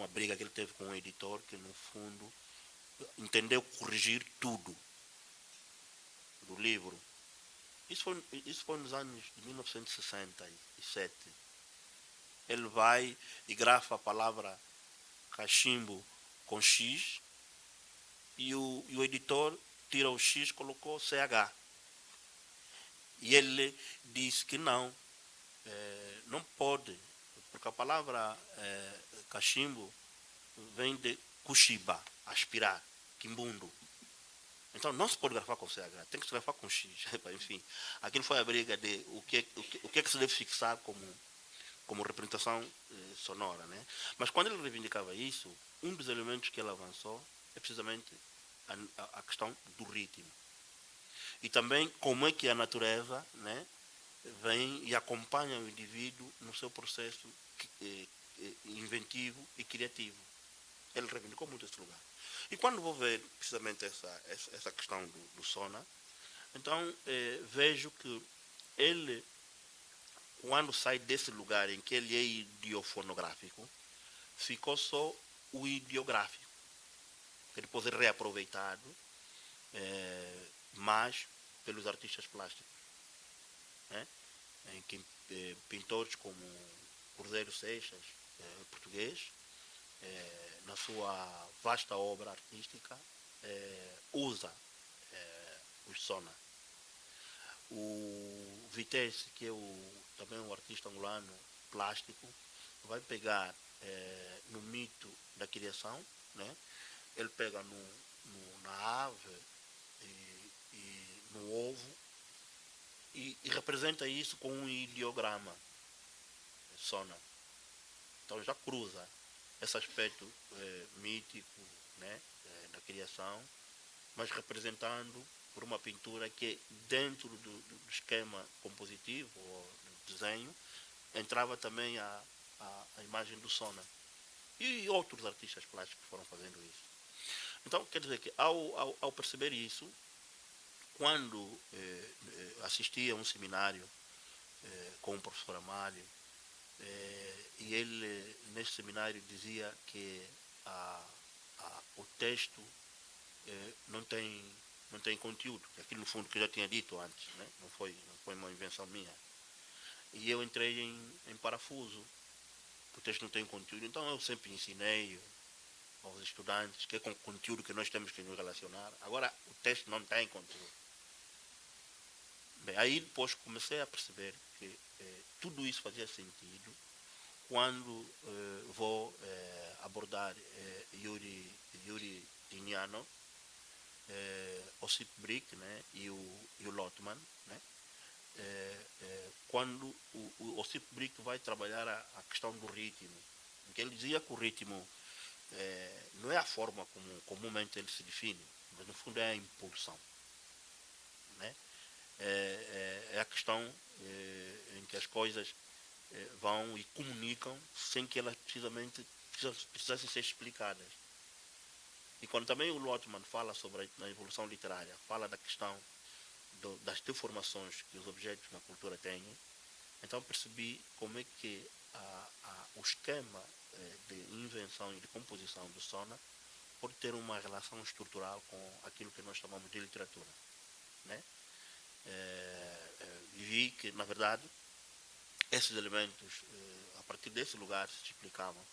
briga que ele teve com o editor, que no fundo entendeu corrigir tudo do livro. Isso foi nos anos de 1967. Ele vai e grafa a palavra cachimbo com X e o editor tira o X, colocou CH. E ele disse que não pode, porque a palavra cachimbo vem de Kushiba, aspirar, quimbundo. Então não se pode grafar com CH, tem que se grafar com X. Enfim, aquilo foi a briga de o que é que se deve fixar como representação sonora, né? Mas quando ele reivindicava isso, um dos elementos que ele avançou é precisamente a questão do ritmo. E também como é que a natureza, né, vem e acompanha o indivíduo no seu processo inventivo e criativo. Ele reivindicou muito esse lugar. E quando vou ver precisamente essa questão do Sona, então vejo que ele, quando sai desse lugar em que ele é idiofonográfico, ficou só o ideográfico, que depois é reaproveitado, mas pelos artistas plásticos, né? Em que pintores como Cruzeiro Seixas, português, na sua vasta obra artística, usa os Sona. O Vitesse, que é também um artista angolano plástico, vai pegar no mito da criação, né? Ele pega na ave e no ovo e representa isso com um ideograma, Sona. Então já cruza esse aspecto mítico, né, da criação, mas representando por uma pintura que dentro do esquema compositivo ou do desenho entrava também a imagem do Sona. E outros artistas plásticos foram fazendo isso. Então, quer dizer que ao perceber isso, quando assisti a um seminário com o professor Amário, e ele, nesse seminário, dizia que o texto não tem conteúdo, que aquilo no fundo que eu já tinha dito antes, né? não foi uma invenção minha. E eu entrei em parafuso, o texto não tem conteúdo, então eu sempre ensinei aos estudantes que é com conteúdo que nós temos que nos relacionar. Agora, o texto não tem conteúdo. Bem, aí depois comecei a perceber que tudo isso fazia sentido quando vou abordar Yuri Tiniano, Osip Brick, né, e o Lotman, né, quando o Osip Brick vai trabalhar a questão do ritmo, porque ele dizia que o ritmo não é a forma como comumente ele se define, mas no fundo é a impulsão, né? É a questão em que as coisas vão e comunicam sem que elas precisassem ser explicadas. E quando também o Lotman fala sobre a evolução literária, fala da questão das deformações que os objetos na cultura têm, então percebi como é que o esquema de invenção e de composição do Sona pode ter uma relação estrutural com aquilo que nós chamamos de literatura, né? E vi que, na verdade, esses elementos, a partir desse lugar, se explicavam.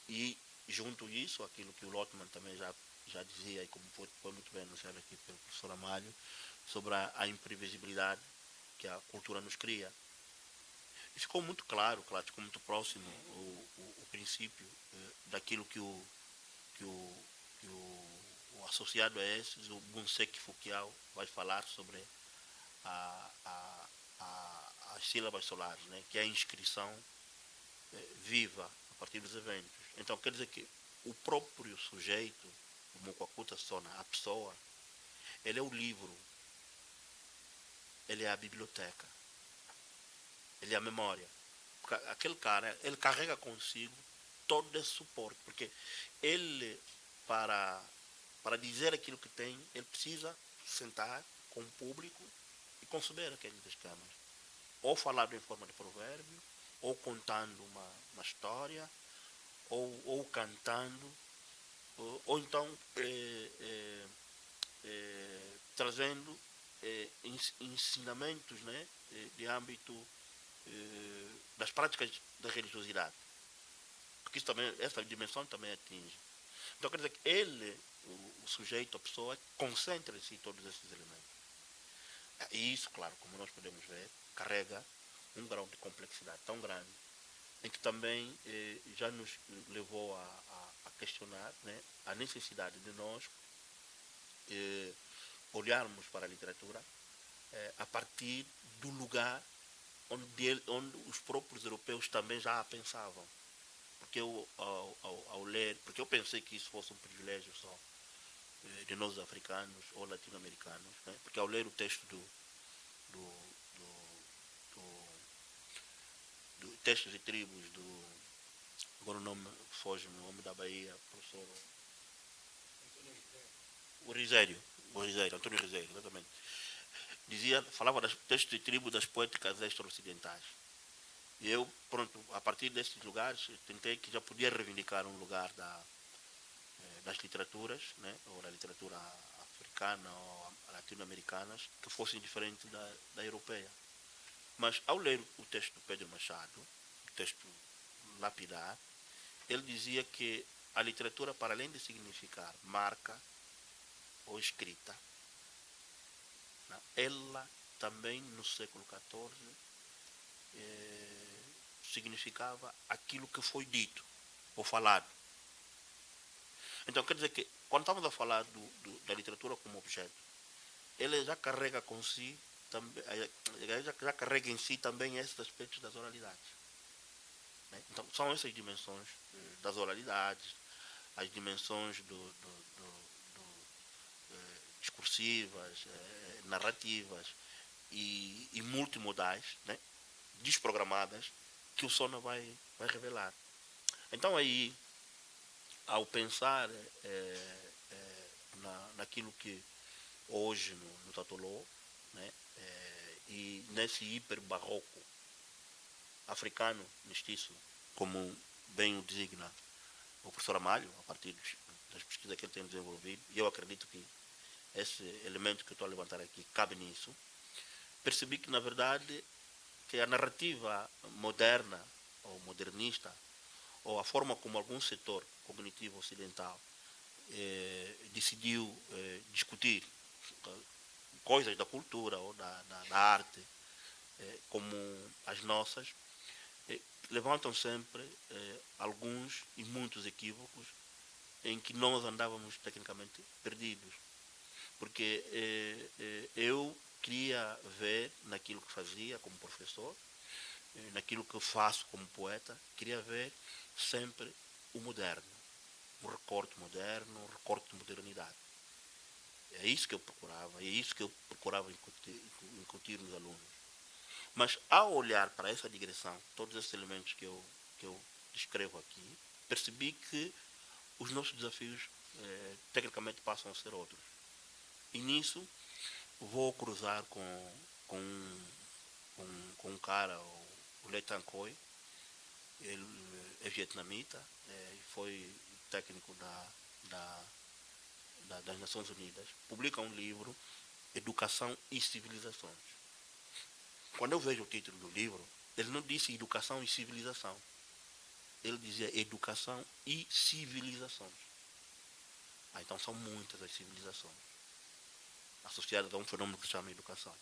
E, junto disso, aquilo que o Lotman também já dizia, e como foi muito bem anunciado aqui pelo professor Amália, sobre a imprevisibilidade que a cultura nos cria. E ficou muito claro, ficou muito próximo o princípio daquilo que o associado a esses, o Bunseki Fukiao, vai falar sobre as sílabas solares, né, que é a inscrição viva a partir dos eventos. Então, quer dizer que o próprio sujeito, o Mukwakuta Sona, a pessoa, ele é o livro, ele é a biblioteca, ele é a memória. Porque aquele cara, ele carrega consigo todo esse suporte, porque ele, para dizer aquilo que tem, ele precisa sentar com o público e conceber aqueles esquemas. Ou falado em forma de provérbio, ou contando uma história, ou cantando, ou então trazendo ensinamentos, né, de âmbito das práticas da religiosidade. Porque isso também, essa dimensão também atinge. Então quer dizer que ele, o sujeito, a pessoa, concentra em si todos esses elementos. E isso, claro, como nós podemos ver, carrega um grau de complexidade tão grande, em que também já nos levou a questionar, né, a necessidade de nós olharmos para a literatura a partir do lugar onde os próprios europeus também já a pensavam. Porque eu, ao ler, porque eu pensei que isso fosse um privilégio só de nós africanos ou latino-americanos, né? Porque ao ler o texto do Textos e Tribos agora o nome foge-me, o homem da Bahia, professor Antônio Risério, exatamente. Falava dos textos e tribos das poéticas extra-ocidentais. E eu, pronto, a partir desses lugares, tentei que já podia reivindicar um lugar das literaturas, né, ou da literatura africana ou latino-americanas, que fossem diferentes da europeia. Mas ao ler o texto do Pedro Machado, o texto lapidar, ele dizia que a literatura, para além de significar marca ou escrita, ela também no século XIV significava aquilo que foi dito ou falado. Então quer dizer que quando estamos a falar da literatura como objeto, ele já carrega com si também, já carrega em si também esses aspectos das oralidades, né? Então são essas dimensões das oralidades, as dimensões discursivas, narrativas e multimodais, né, desprogramadas, que o Sona vai revelar. Então aí, ao pensar naquilo que hoje no Tatolô, né, e nesse hiperbarroco africano mestiço, como bem o designa o professor Amália, a partir das pesquisas que ele tem desenvolvido, e eu acredito que esse elemento que eu estou a levantar aqui cabe nisso, percebi que, na verdade, que a narrativa moderna ou modernista, ou a forma como algum setor cognitivo ocidental decidiu discutir coisas da cultura ou da arte como as nossas, levantam sempre alguns e muitos equívocos em que nós andávamos tecnicamente perdidos. Porque eu queria ver naquilo que fazia como professor, naquilo que eu faço como poeta, queria ver sempre o moderno, um recorte moderno, um recorte de modernidade. É isso que eu procurava, é isso que eu procurava incutir nos alunos. Mas ao olhar para essa digressão, todos esses elementos que eu descrevo aqui, percebi que os nossos desafios tecnicamente passam a ser outros. E nisso vou cruzar com um cara, o Lê Thanh Coi. Ele é vietnamita, foi técnico das Nações Unidas. Publica um livro, Educação e Civilizações. Quando eu vejo o título do livro, ele não disse Educação e Civilização. Ele dizia Educação e Civilizações. Então são muitas as civilizações associadas a um fenômeno que se chama educação.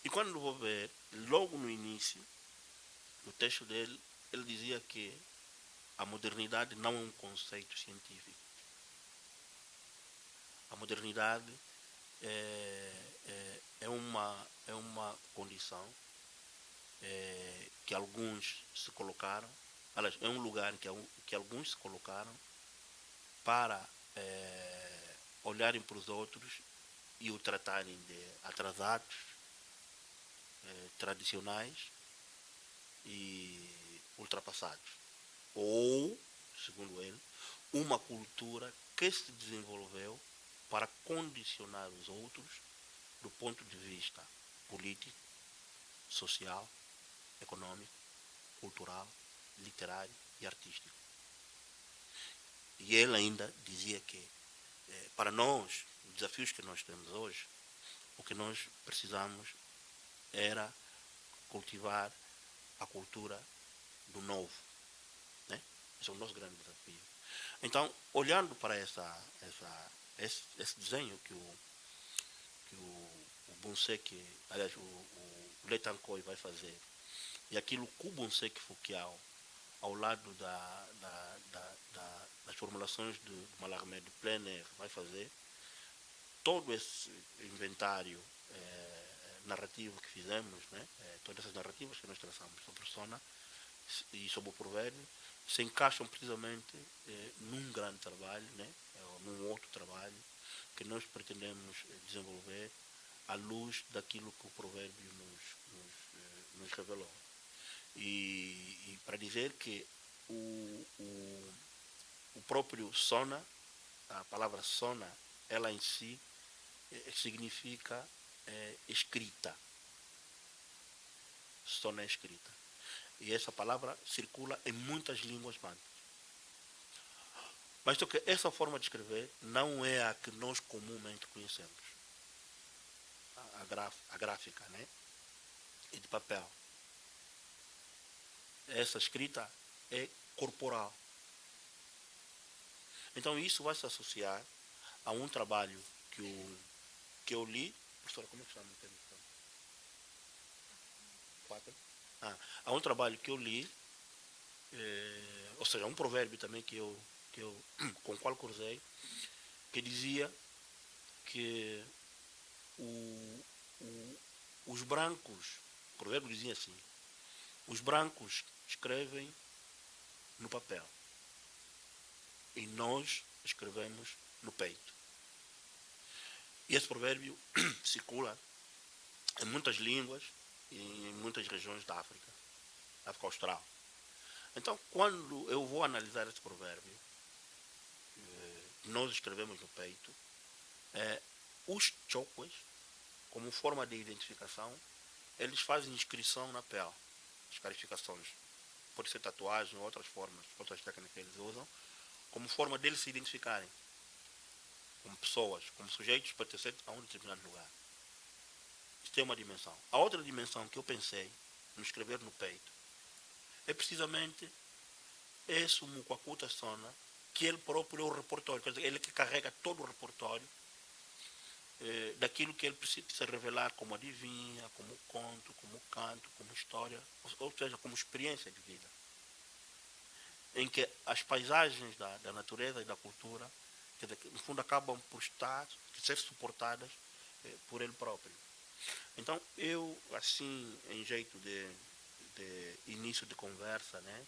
E quando eu vou ver, logo no início, no texto dele, ele dizia que a modernidade não é um conceito científico. A modernidade é uma condição que alguns se colocaram, aliás, é um lugar que alguns se colocaram para olharem para os outros e o tratarem de atrasados, tradicionais e ultrapassados. Ou, segundo ele, uma cultura que se desenvolveu para condicionar os outros do ponto de vista político, social, econômico, cultural, literário e artístico. E ele ainda dizia que, para nós, os desafios que nós temos hoje, o que nós precisamos era cultivar a cultura do novo. Né? Esse é o nosso grande desafio. Então, olhando para esse desenho que o Bunseki, aliás, o Lê Thanh Coi vai fazer, e aquilo que o Bunseki Fukiao, ao lado das formulações de Mallarmé de plein air, vai fazer, todo esse inventário narrativo que fizemos, né? Todas essas narrativas que nós traçamos sobre a persona e sobre o provérbio, se encaixam precisamente num grande trabalho, né? Ou num outro trabalho que nós pretendemos desenvolver à luz daquilo que o provérbio nos revelou. E para dizer que o próprio sona, a palavra sona, ela em si significa escrita. Sona é escrita. E essa palavra circula em muitas línguas bantas. Mas só que essa forma de escrever não é a que nós comumente conhecemos. A gráfica, né? E de papel. Essa escrita é corporal. Então isso vai se associar a um trabalho que eu li. Professora, como é que chama? Há um trabalho que eu li, ou seja, um provérbio também com o qual cruzei, que dizia que os brancos, o provérbio dizia assim, os brancos escrevem no papel e nós escrevemos no peito. E esse provérbio circula em muitas línguas e em muitas regiões da África Austral. Então, quando eu vou analisar esse provérbio, nós escrevemos no peito, os chokwas, como forma de identificação, eles fazem inscrição na pele, as clarificações. Pode ser tatuagem, outras formas, outras técnicas que eles usam, como forma deles se identificarem como pessoas, como sujeitos pertencentes a um determinado lugar. Isso tem uma dimensão. A outra dimensão que eu pensei no escrever no peito é precisamente esse Mukwakuta Sona, que ele próprio é o repertório, quer dizer, ele que carrega todo o repertório daquilo que ele precisa se revelar como adivinha, como conto, como canto, como história, ou seja, como experiência de vida. Em que as paisagens da natureza e da cultura, que no fundo acabam por ser suportadas por ele próprio. Então, eu, assim, em jeito de início de conversa, né,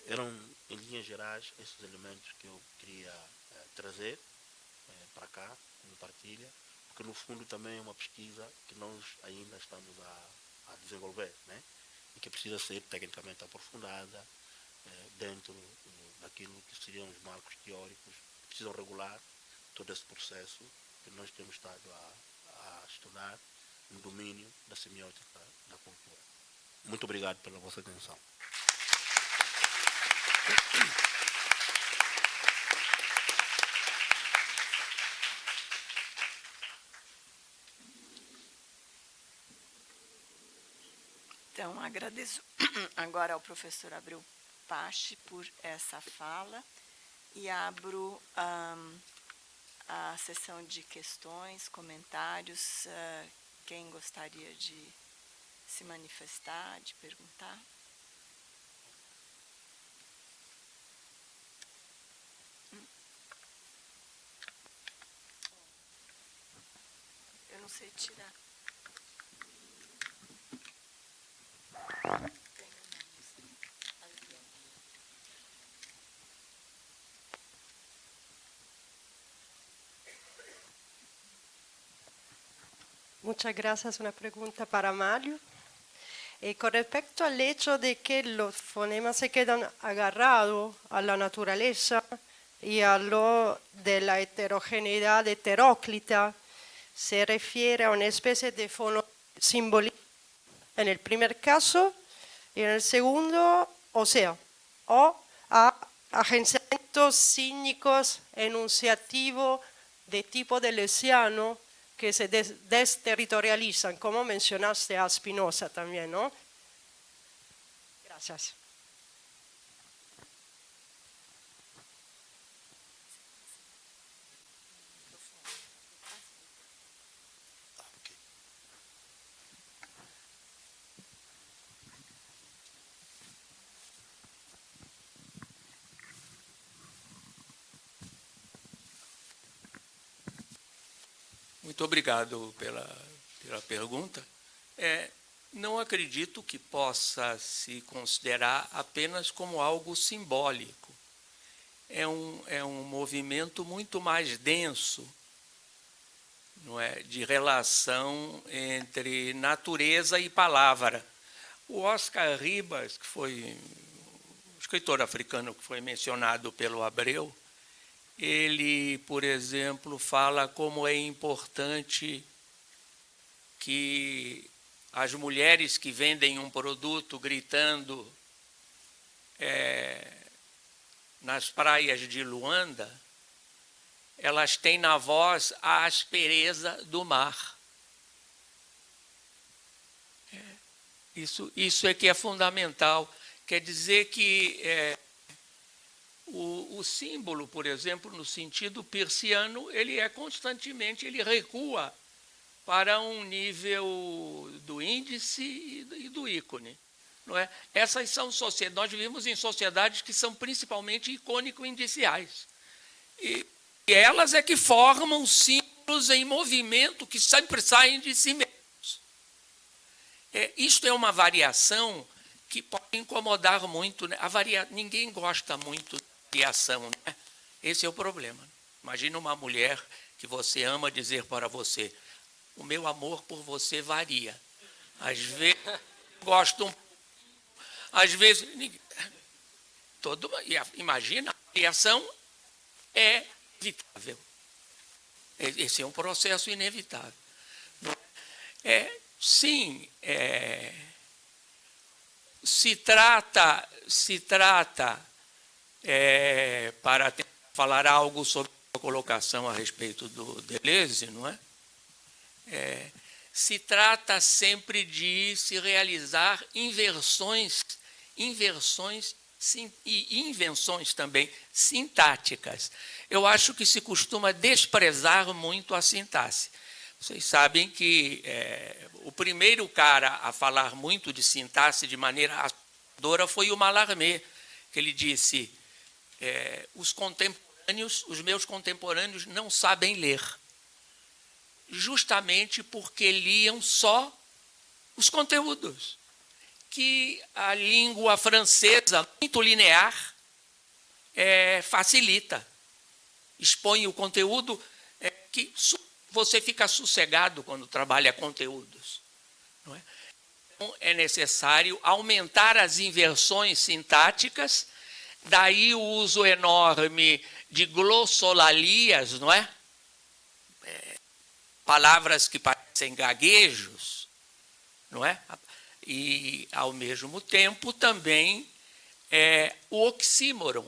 eram, em linhas gerais, esses elementos que eu queria trazer para cá, como partilha, porque no fundo também é uma pesquisa que nós ainda estamos a desenvolver, né, e que precisa ser tecnicamente aprofundada dentro daquilo que seriam os marcos teóricos que precisam regular todo esse processo que nós temos estado a estudar no domínio da semiótica da cultura. Muito obrigado pela vossa atenção. Então, agradeço agora ao professor Abreu Pache por essa fala e abro a sessão de questões, comentários. Quem gostaria de se manifestar, de perguntar? Eu não sei tirar. Muchas gracias. Una pregunta para Mario. Con respecto al hecho de que los fonemas se quedan agarrados a la naturaleza y a lo de la heterogeneidad heteróclita, se refiere a una especie de fonosimbolismo en el primer caso y en el segundo, o a agenciamientos cínicos enunciativos de tipo deleuziano que se desterritorializan, como mencionaste a Spinoza también, ¿no? Gracias. Muito obrigado pela pergunta. Não acredito que possa se considerar apenas como algo simbólico. É um movimento muito mais denso, não é, de relação entre natureza e palavra. O Oscar Ribas, que foi o escritor africano que foi mencionado pelo Abreu, ele, por exemplo, fala como é importante que as mulheres que vendem um produto gritando nas praias de Luanda, elas têm na voz a aspereza do mar. Isso é que é fundamental. Quer dizer que o símbolo, por exemplo, no sentido persiano, ele recua para um nível do índice e do ícone. Não é? Essas são sociedades, nós vivemos em sociedades que são principalmente icônico-indiciais. E elas é que formam símbolos em movimento que sempre saem de si mesmos. Isto é uma variação que pode incomodar muito. Né? Ninguém gosta muito de variação. Né? Esse é o problema. Imagina uma mulher que você ama dizer para você: o meu amor por você varia. Às vezes gosto, às vezes. Imagina, a variação é inevitável. Esse é um processo inevitável. Sim, se trata para falar algo sobre a colocação a respeito do Deleuze, não é? Se trata sempre de se realizar inversões e invenções também sintáticas. Eu acho que se costuma desprezar muito a sintaxe. Vocês sabem que o primeiro cara a falar muito de sintaxe de maneira assustadora foi o Mallarmé, que ele disse, os meus contemporâneos não sabem ler, justamente porque liam só os conteúdos, que a língua francesa, muito linear, facilita, expõe o conteúdo, que você fica sossegado quando trabalha conteúdos. Não é? Então, é necessário aumentar as inversões sintáticas, daí o uso enorme de glossolalias, não é? Palavras que parecem gaguejos, não é? E, ao mesmo tempo, também o oxímoron.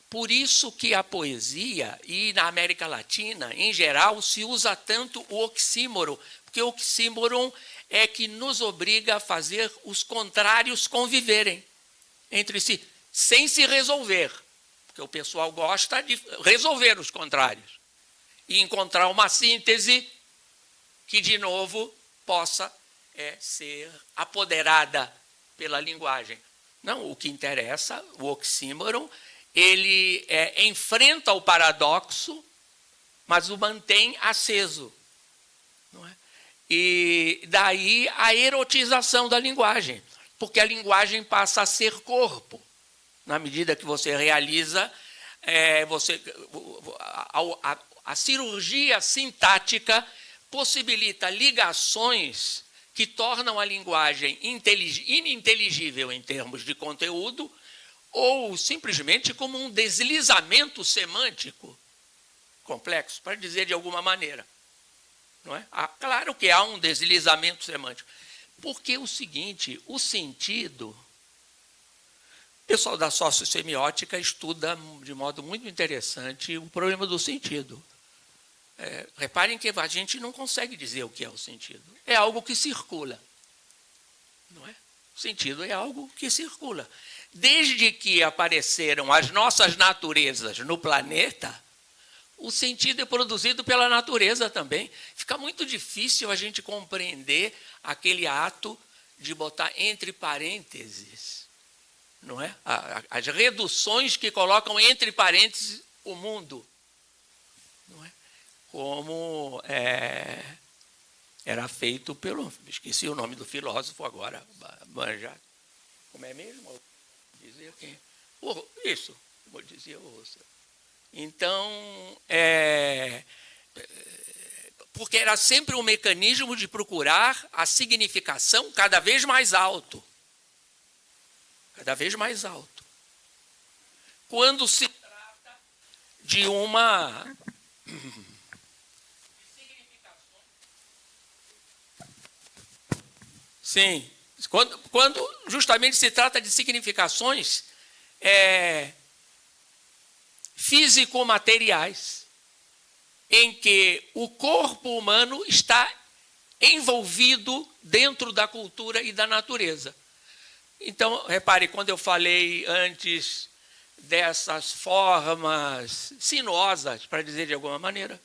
Por isso que a poesia, e na América Latina, em geral, se usa tanto o oxímoron, porque o oxímoron é que nos obriga a fazer os contrários conviverem entre si, sem se resolver, porque o pessoal gosta de resolver os contrários e encontrar uma síntese que, de novo, possa ser apoderada pela linguagem. Não, o que interessa, o oxímoron, ele enfrenta o paradoxo, mas o mantém aceso. Não é? E daí a erotização da linguagem, porque a linguagem passa a ser corpo. Na medida que você realiza, a cirurgia sintática possibilita ligações que tornam a linguagem ininteligível em termos de conteúdo, ou simplesmente como um deslizamento semântico complexo, para dizer de alguma maneira. Não é? Claro que há um deslizamento semântico. Porque o seguinte, o sentido, o pessoal da sociossemiótica estuda de modo muito interessante o problema do sentido. Reparem que a gente não consegue dizer o que é o sentido. É algo que circula. Não é? O sentido é algo que circula. Desde que apareceram as nossas naturezas no planeta, o sentido é produzido pela natureza também. Fica muito difícil a gente compreender aquele ato de botar entre parênteses, não é? As reduções que colocam entre parênteses o mundo. Não é? Como era feito pelo... Esqueci o nome do filósofo agora. Banja. Como é mesmo? Dizer quem? Isso, como dizia o Husserl. Então, porque era sempre um mecanismo de procurar a significação cada vez mais alto. Cada vez mais alto. Quando se trata de uma... Sim. Quando justamente se trata de significações físico-materiais, em que o corpo humano está envolvido dentro da cultura e da natureza. Então, repare, quando eu falei antes dessas formas sinuosas, para dizer de alguma maneira,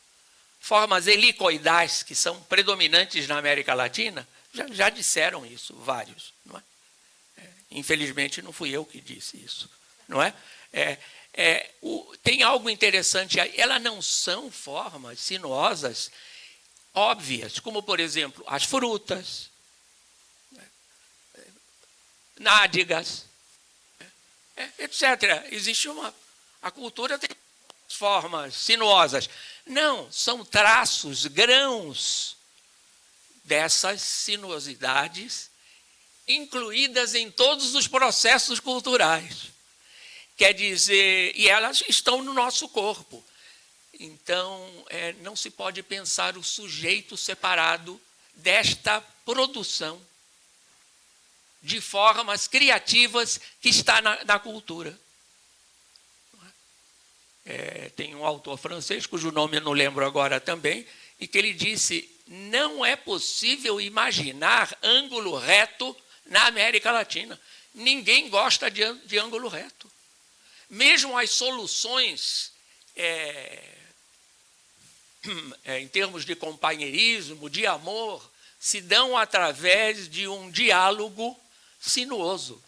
formas helicoidais que são predominantes na América Latina, já disseram isso, vários. Não é? Infelizmente, não fui eu que disse isso. Não é? Tem algo interessante aí. Elas não são formas sinuosas óbvias, como, por exemplo, as frutas, nádegas, etc. Existe a cultura tem formas sinuosas. Não, são traços, grãos dessas sinuosidades incluídas em todos os processos culturais. Quer dizer, e elas estão no nosso corpo. Então, não se pode pensar o sujeito separado desta produção de formas criativas que está na cultura. Tem um autor francês, cujo nome eu não lembro agora também, e que ele disse: não é possível imaginar ângulo reto na América Latina. Ninguém gosta de ângulo reto. Mesmo as soluções em termos de companheirismo, de amor, se dão através de um diálogo sinuoso,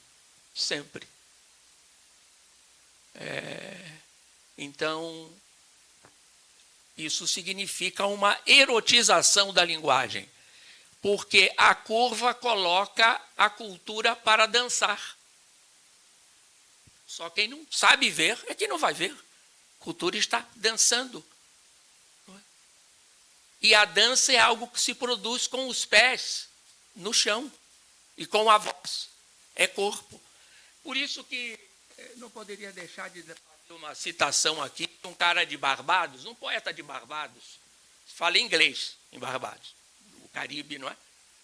sempre. Então, isso significa uma erotização da linguagem, porque a curva coloca a cultura para dançar. Só quem não sabe ver é que não vai ver. A cultura está dançando. E a dança é algo que se produz com os pés no chão e com a voz. É corpo. Por isso que não poderia deixar de fazer uma citação aqui de um cara de Barbados, um poeta de Barbados, fala inglês em Barbados, o Caribe, não é?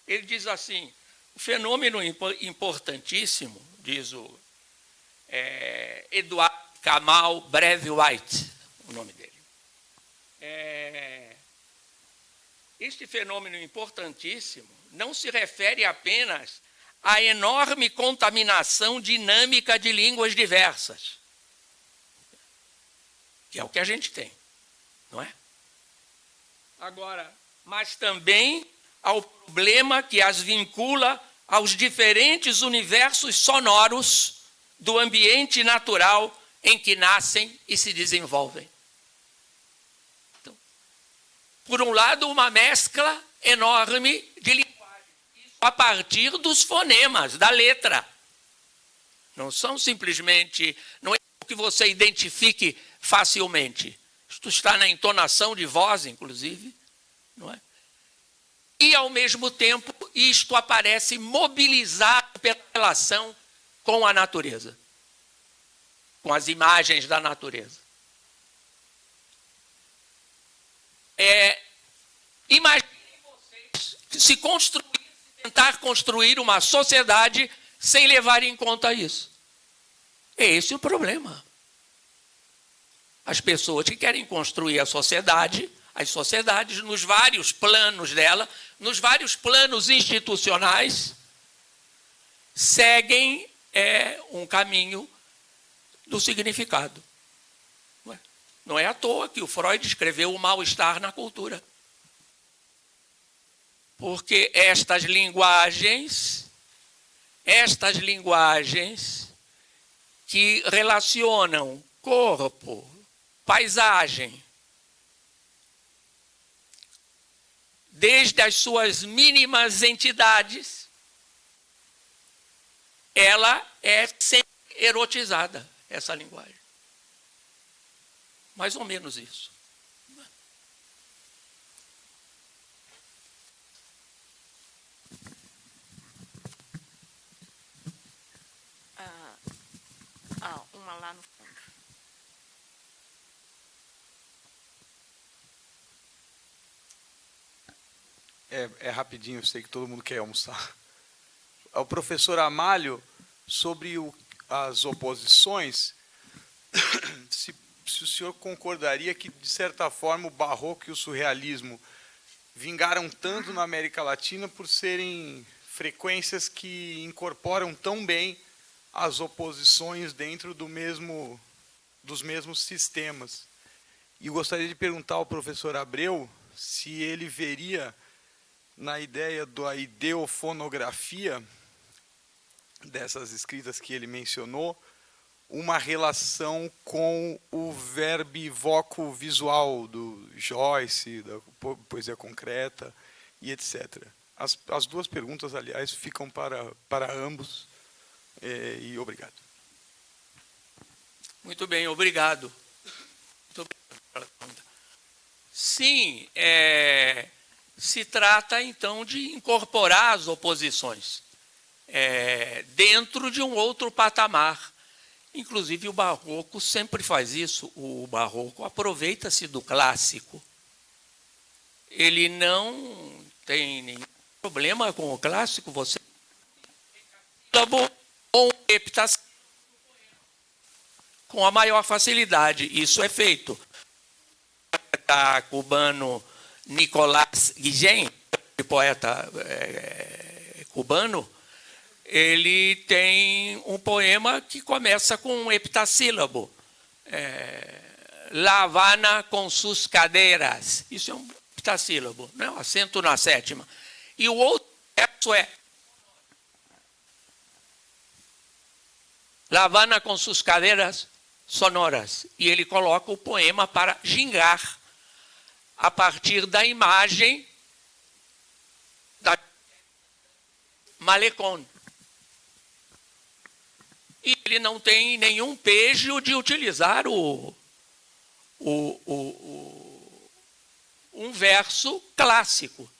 Ele diz assim, o fenômeno importantíssimo, diz o Edward Kamal Breve-White, o nome dele. Este fenômeno importantíssimo não se refere apenas à enorme contaminação dinâmica de línguas diversas, que é o que a gente tem, não é? Agora, mas também ao problema que as vincula aos diferentes universos sonoros do ambiente natural em que nascem e se desenvolvem. Então, por um lado, uma mescla enorme de linguagem, a partir dos fonemas, da letra. Não são simplesmente, não é o que você identifique facilmente. Isto está na entonação de voz, inclusive, não é? E, ao mesmo tempo, isto aparece mobilizado pela relação com a natureza, com as imagens da natureza. Imaginem vocês se tentar construir uma sociedade sem levar em conta isso. É esse o problema. As pessoas que querem construir a sociedade, as sociedades, nos vários planos dela, nos vários planos institucionais, seguem um caminho do significado. Não é à toa que o Freud escreveu o mal-estar na cultura. Porque estas linguagens que relacionam corpo, paisagem, desde as suas mínimas entidades, ela é sempre erotizada, essa linguagem. Mais ou menos isso. Uma lá no fundo. É rapidinho, eu sei que todo mundo quer almoçar. Ao professor Amálio, sobre as oposições, se o senhor concordaria que, de certa forma, o barroco e o surrealismo vingaram tanto na América Latina por serem frequências que incorporam tão bem as oposições dentro dos mesmos sistemas. E eu gostaria de perguntar ao professor Abreu se ele veria na ideia da ideofonografia dessas escritas que ele mencionou uma relação com o verbivoco visual do Joyce, da poesia concreta e etc. As duas perguntas, aliás, ficam para ambos. E obrigado. Muito bem, obrigado. Muito obrigado pela pergunta. Sim, se trata, então, de incorporar as oposições dentro de um outro patamar. Inclusive, o barroco sempre faz isso. O barroco aproveita-se do clássico. Ele não tem nenhum problema com o clássico. Você ou heptassílabo com a maior facilidade. Isso é feito. O poeta cubano Nicolás Guillén, poeta cubano, ele tem um poema que começa com um heptassílabo. La Habana com sus cadeiras. Isso é um heptassílabo, né? Um acento na sétima. E o outro verso é La Habana com suas cadeiras sonoras. E ele coloca o poema para gingar a partir da imagem da Malecón. E ele não tem nenhum pejo de utilizar um verso clássico.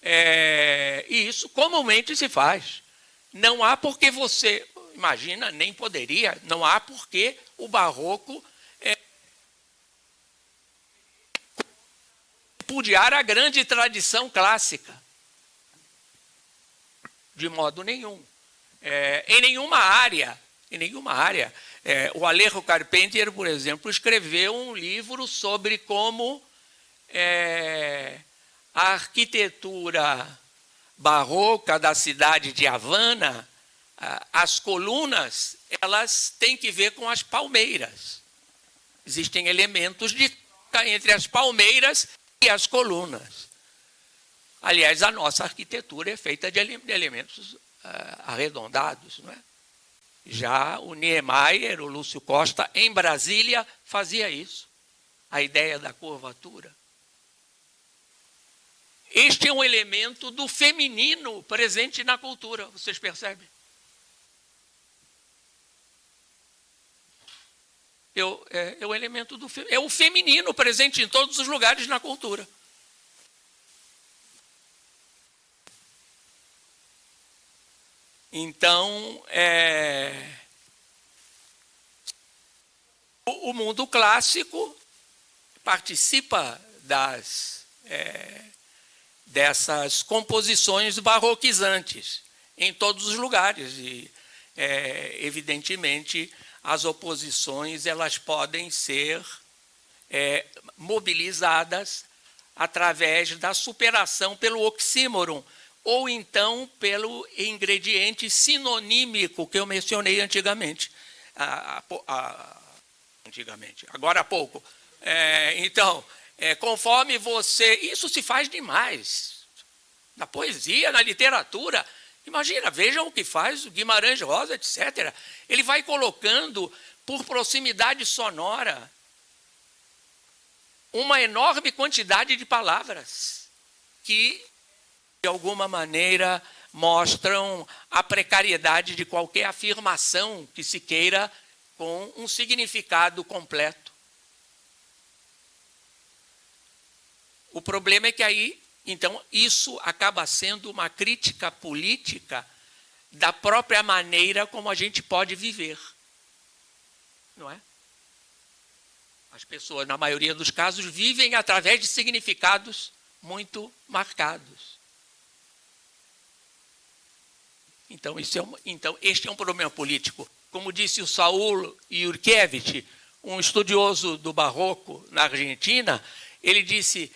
E isso comumente se faz. Não há porque você, imagina, nem poderia, não há porque o barroco repudiar a grande tradição clássica. De modo nenhum. Em nenhuma área. O Alejo Carpentier, por exemplo, escreveu um livro sobre como a arquitetura barroca da cidade de Havana, as colunas, elas têm que ver com as palmeiras. Existem elementos de troca entre as palmeiras e as colunas. Aliás, a nossa arquitetura é feita de elementos arredondados, não é? Já o Niemeyer, o Lúcio Costa, em Brasília, fazia isso. A ideia da curvatura. Este é um elemento do feminino presente na cultura, vocês percebem? É o elemento do é o feminino presente em todos os lugares na cultura. Então, o mundo clássico participa dessas composições barroquizantes em todos os lugares. E, evidentemente, as oposições elas podem ser mobilizadas através da superação pelo oxímoron, ou então pelo ingrediente sinonímico que eu mencionei antigamente. Agora há pouco. Então, conforme você... Isso se faz demais. Na poesia, na literatura. Imagina, vejam o que faz o Guimarães Rosa, etc. Ele vai colocando, por proximidade sonora, uma enorme quantidade de palavras que, de alguma maneira, mostram a precariedade de qualquer afirmação que se queira com um significado completo. O problema é que aí, então, isso acaba sendo uma crítica política da própria maneira como a gente pode viver. Não é? As pessoas, na maioria dos casos, vivem através de significados muito marcados. Então, este é um problema político. Como disse o Saul Yurkevich, um estudioso do barroco na Argentina, ele disse: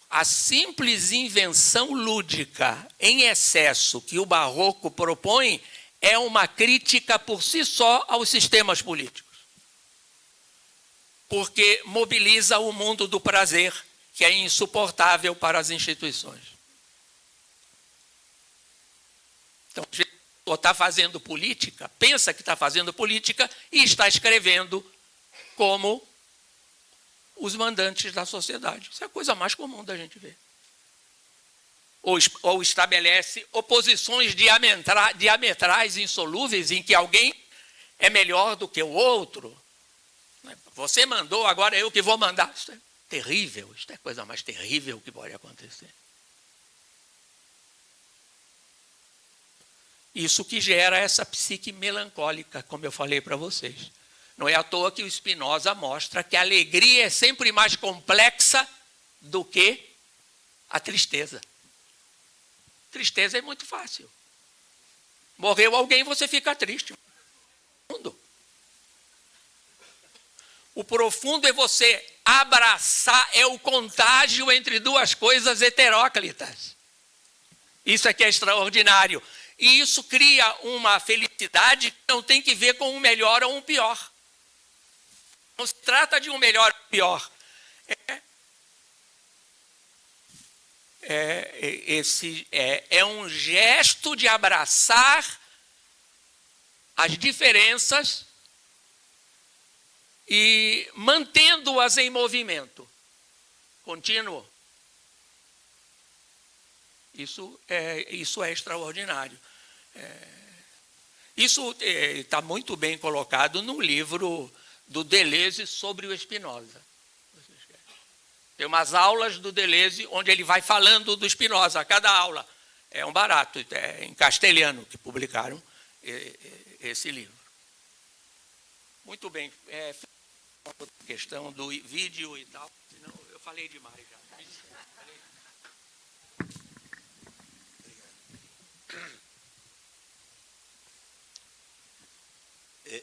a simples invenção lúdica em excesso que o barroco propõe é uma crítica por si só aos sistemas políticos. Porque mobiliza o mundo do prazer, que é insuportável para as instituições. Então, a gente está fazendo política, pensa que está fazendo política e está escrevendo como os mandantes da sociedade. Isso é a coisa mais comum da gente ver. Ou estabelece oposições diametrais insolúveis em que alguém é melhor do que o outro. Você mandou, agora eu que vou mandar. Isso é terrível, isso é a coisa mais terrível que pode acontecer. Isso que gera essa psique melancólica, como eu falei para vocês. Não é à toa que o Spinoza mostra que a alegria é sempre mais complexa do que a tristeza. Tristeza é muito fácil. Morreu alguém, você fica triste. O profundo é você abraçar, é o contágio entre duas coisas heteróclitas. Isso aqui é extraordinário. E isso cria uma felicidade que não tem que ver com um melhor ou um pior. Não se trata de um melhor ou um pior. É um gesto de abraçar as diferenças e mantendo-as em movimento contínuo. Isso é extraordinário. Isso está muito bem colocado no livro do Deleuze sobre o Spinoza. Tem umas aulas do Deleuze onde ele vai falando do Spinoza. Cada aula é um barato, é em castelhano que publicaram esse livro. Muito bem. Questão do vídeo e tal, senão eu falei demais já.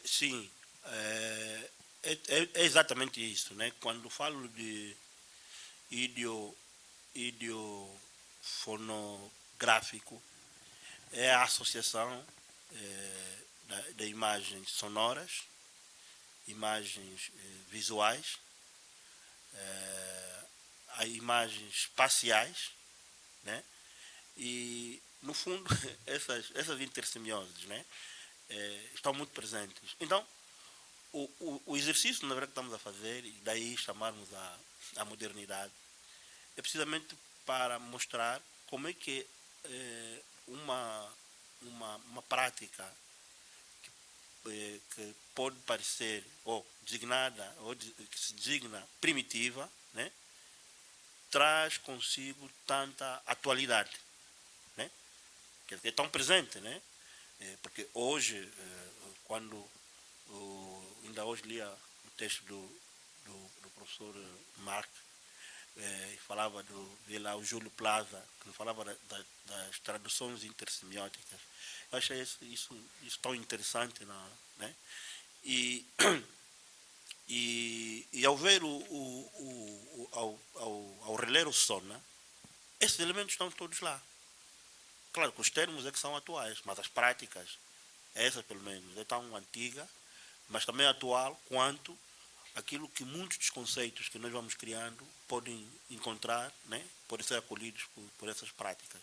Sim, é exatamente isso, né? Quando falo de idiofonográfico, é a associação de imagens sonoras, imagens visuais, a imagens espaciais, né? E, no fundo, essas intersemioses, né? Estão muito presentes. Então, o exercício, na verdade, que estamos a fazer, e daí chamarmos a modernidade, é precisamente para mostrar como é que uma prática que pode parecer, ou designada, ou que se designa primitiva, né, traz consigo tanta atualidade, né, que é tão presente, né, porque hoje, quando ainda hoje lia o texto do professor Marx, falava de lá o Júlio Plaza, que falava das traduções intersemióticas. Eu achei isso tão interessante, né? E ao ver ao reler o Sona, esses elementos estão todos lá. Claro que os termos é que são atuais, mas as práticas, essa pelo menos, é tão antiga, mas também atual quanto aquilo que muitos dos conceitos que nós vamos criando podem encontrar, né, podem ser acolhidos por essas práticas.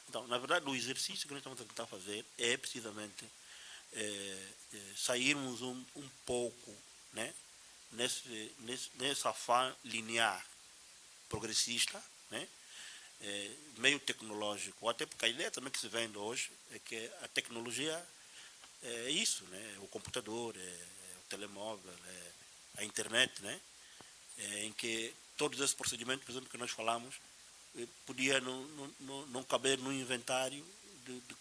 Então, na verdade, o exercício que nós estamos a tentar fazer é precisamente sairmos um pouco, né, nesse afã linear, progressista, né, meio tecnológico, até porque a ideia também que se vende hoje é que a tecnologia é isso, né, o computador, o telemóvel, a internet, né, em que todos esses procedimentos, por exemplo, que nós falamos, podia não caber no inventário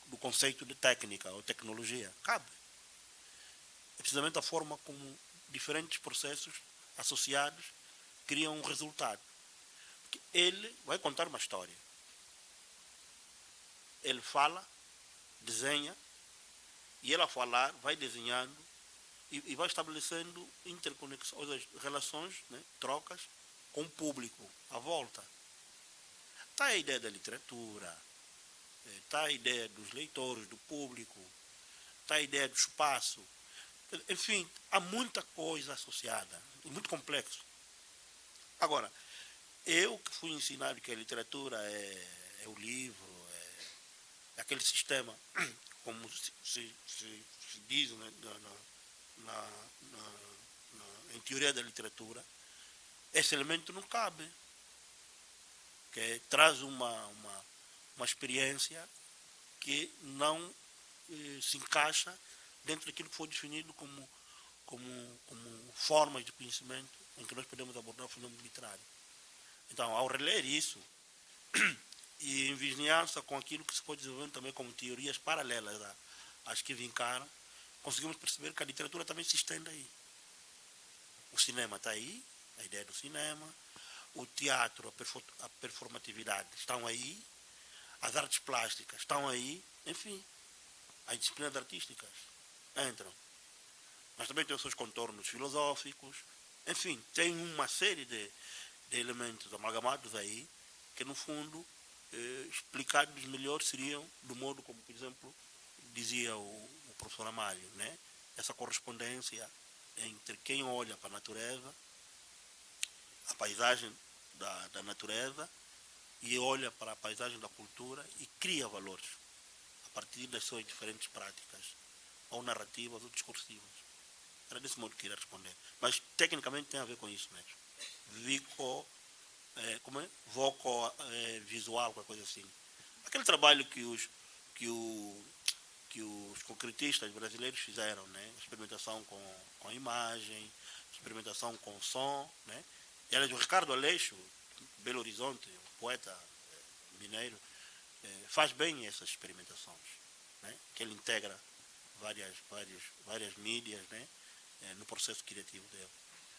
do conceito de técnica ou tecnologia. Cabe. É precisamente a forma como diferentes processos associados criam um resultado. Porque ele vai contar uma história. Ele fala, desenha, e ele a falar vai desenhando e vai estabelecendo interconexões, ou seja, relações, né, trocas com o público à volta. Está a ideia da literatura, está a ideia dos leitores, do público, está a ideia do espaço. Enfim, há muita coisa associada, muito complexo. Agora, eu que fui ensinado que a literatura é o livro, é aquele sistema, como se diz, né, em teoria da literatura, esse elemento não cabe, que traz uma experiência que não se encaixa dentro daquilo que foi definido como formas de conhecimento em que nós podemos abordar o fenômeno literário. Então, ao reler isso, e em vizinhança com aquilo que se pode desenvolver também como teorias paralelas às que vincaram, conseguimos perceber que a literatura também se estende aí. O cinema está aí, a ideia do cinema, o teatro, a performatividade estão aí, as artes plásticas estão aí, enfim, as disciplinas artísticas entram. Mas também tem os seus contornos filosóficos, enfim, tem uma série de elementos amalgamados aí que, no fundo, explicados melhor seriam do modo como, por exemplo, dizia o professor Amália, né? Essa correspondência entre quem olha para a natureza, a paisagem da natureza, e olha para a paisagem da cultura e cria valores a partir das suas diferentes práticas, ou narrativas ou discursivas. Era desse modo que eu iria responder. Mas tecnicamente tem a ver com isso mesmo. Voco visual, qualquer coisa assim. Aquele trabalho que os concretistas brasileiros fizeram, né? Experimentação com imagem, experimentação com som, né? E aliás, o Ricardo Aleixo, Belo Horizonte, o poeta mineiro, faz bem essas experimentações, né? Que ele integra várias mídias, né? No processo criativo dele.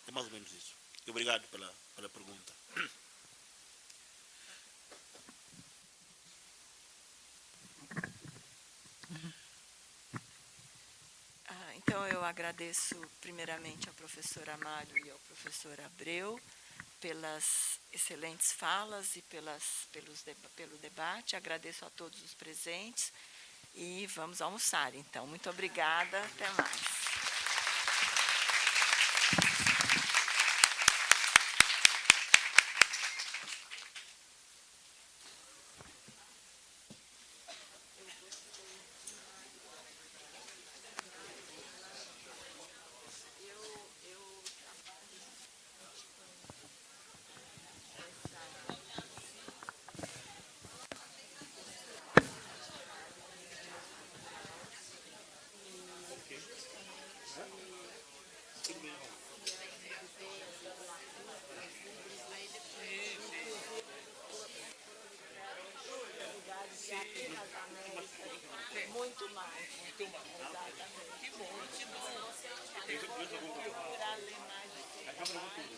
É mais ou menos isso. E obrigado pela pergunta. Então, eu agradeço primeiramente ao professor Amália e ao professor Abreu pelas excelentes falas e pelo debate. Agradeço a todos os presentes e vamos almoçar. Então, muito obrigada. Até mais. Muito mais. Exatamente. Que bom, que bom. Para ler mais.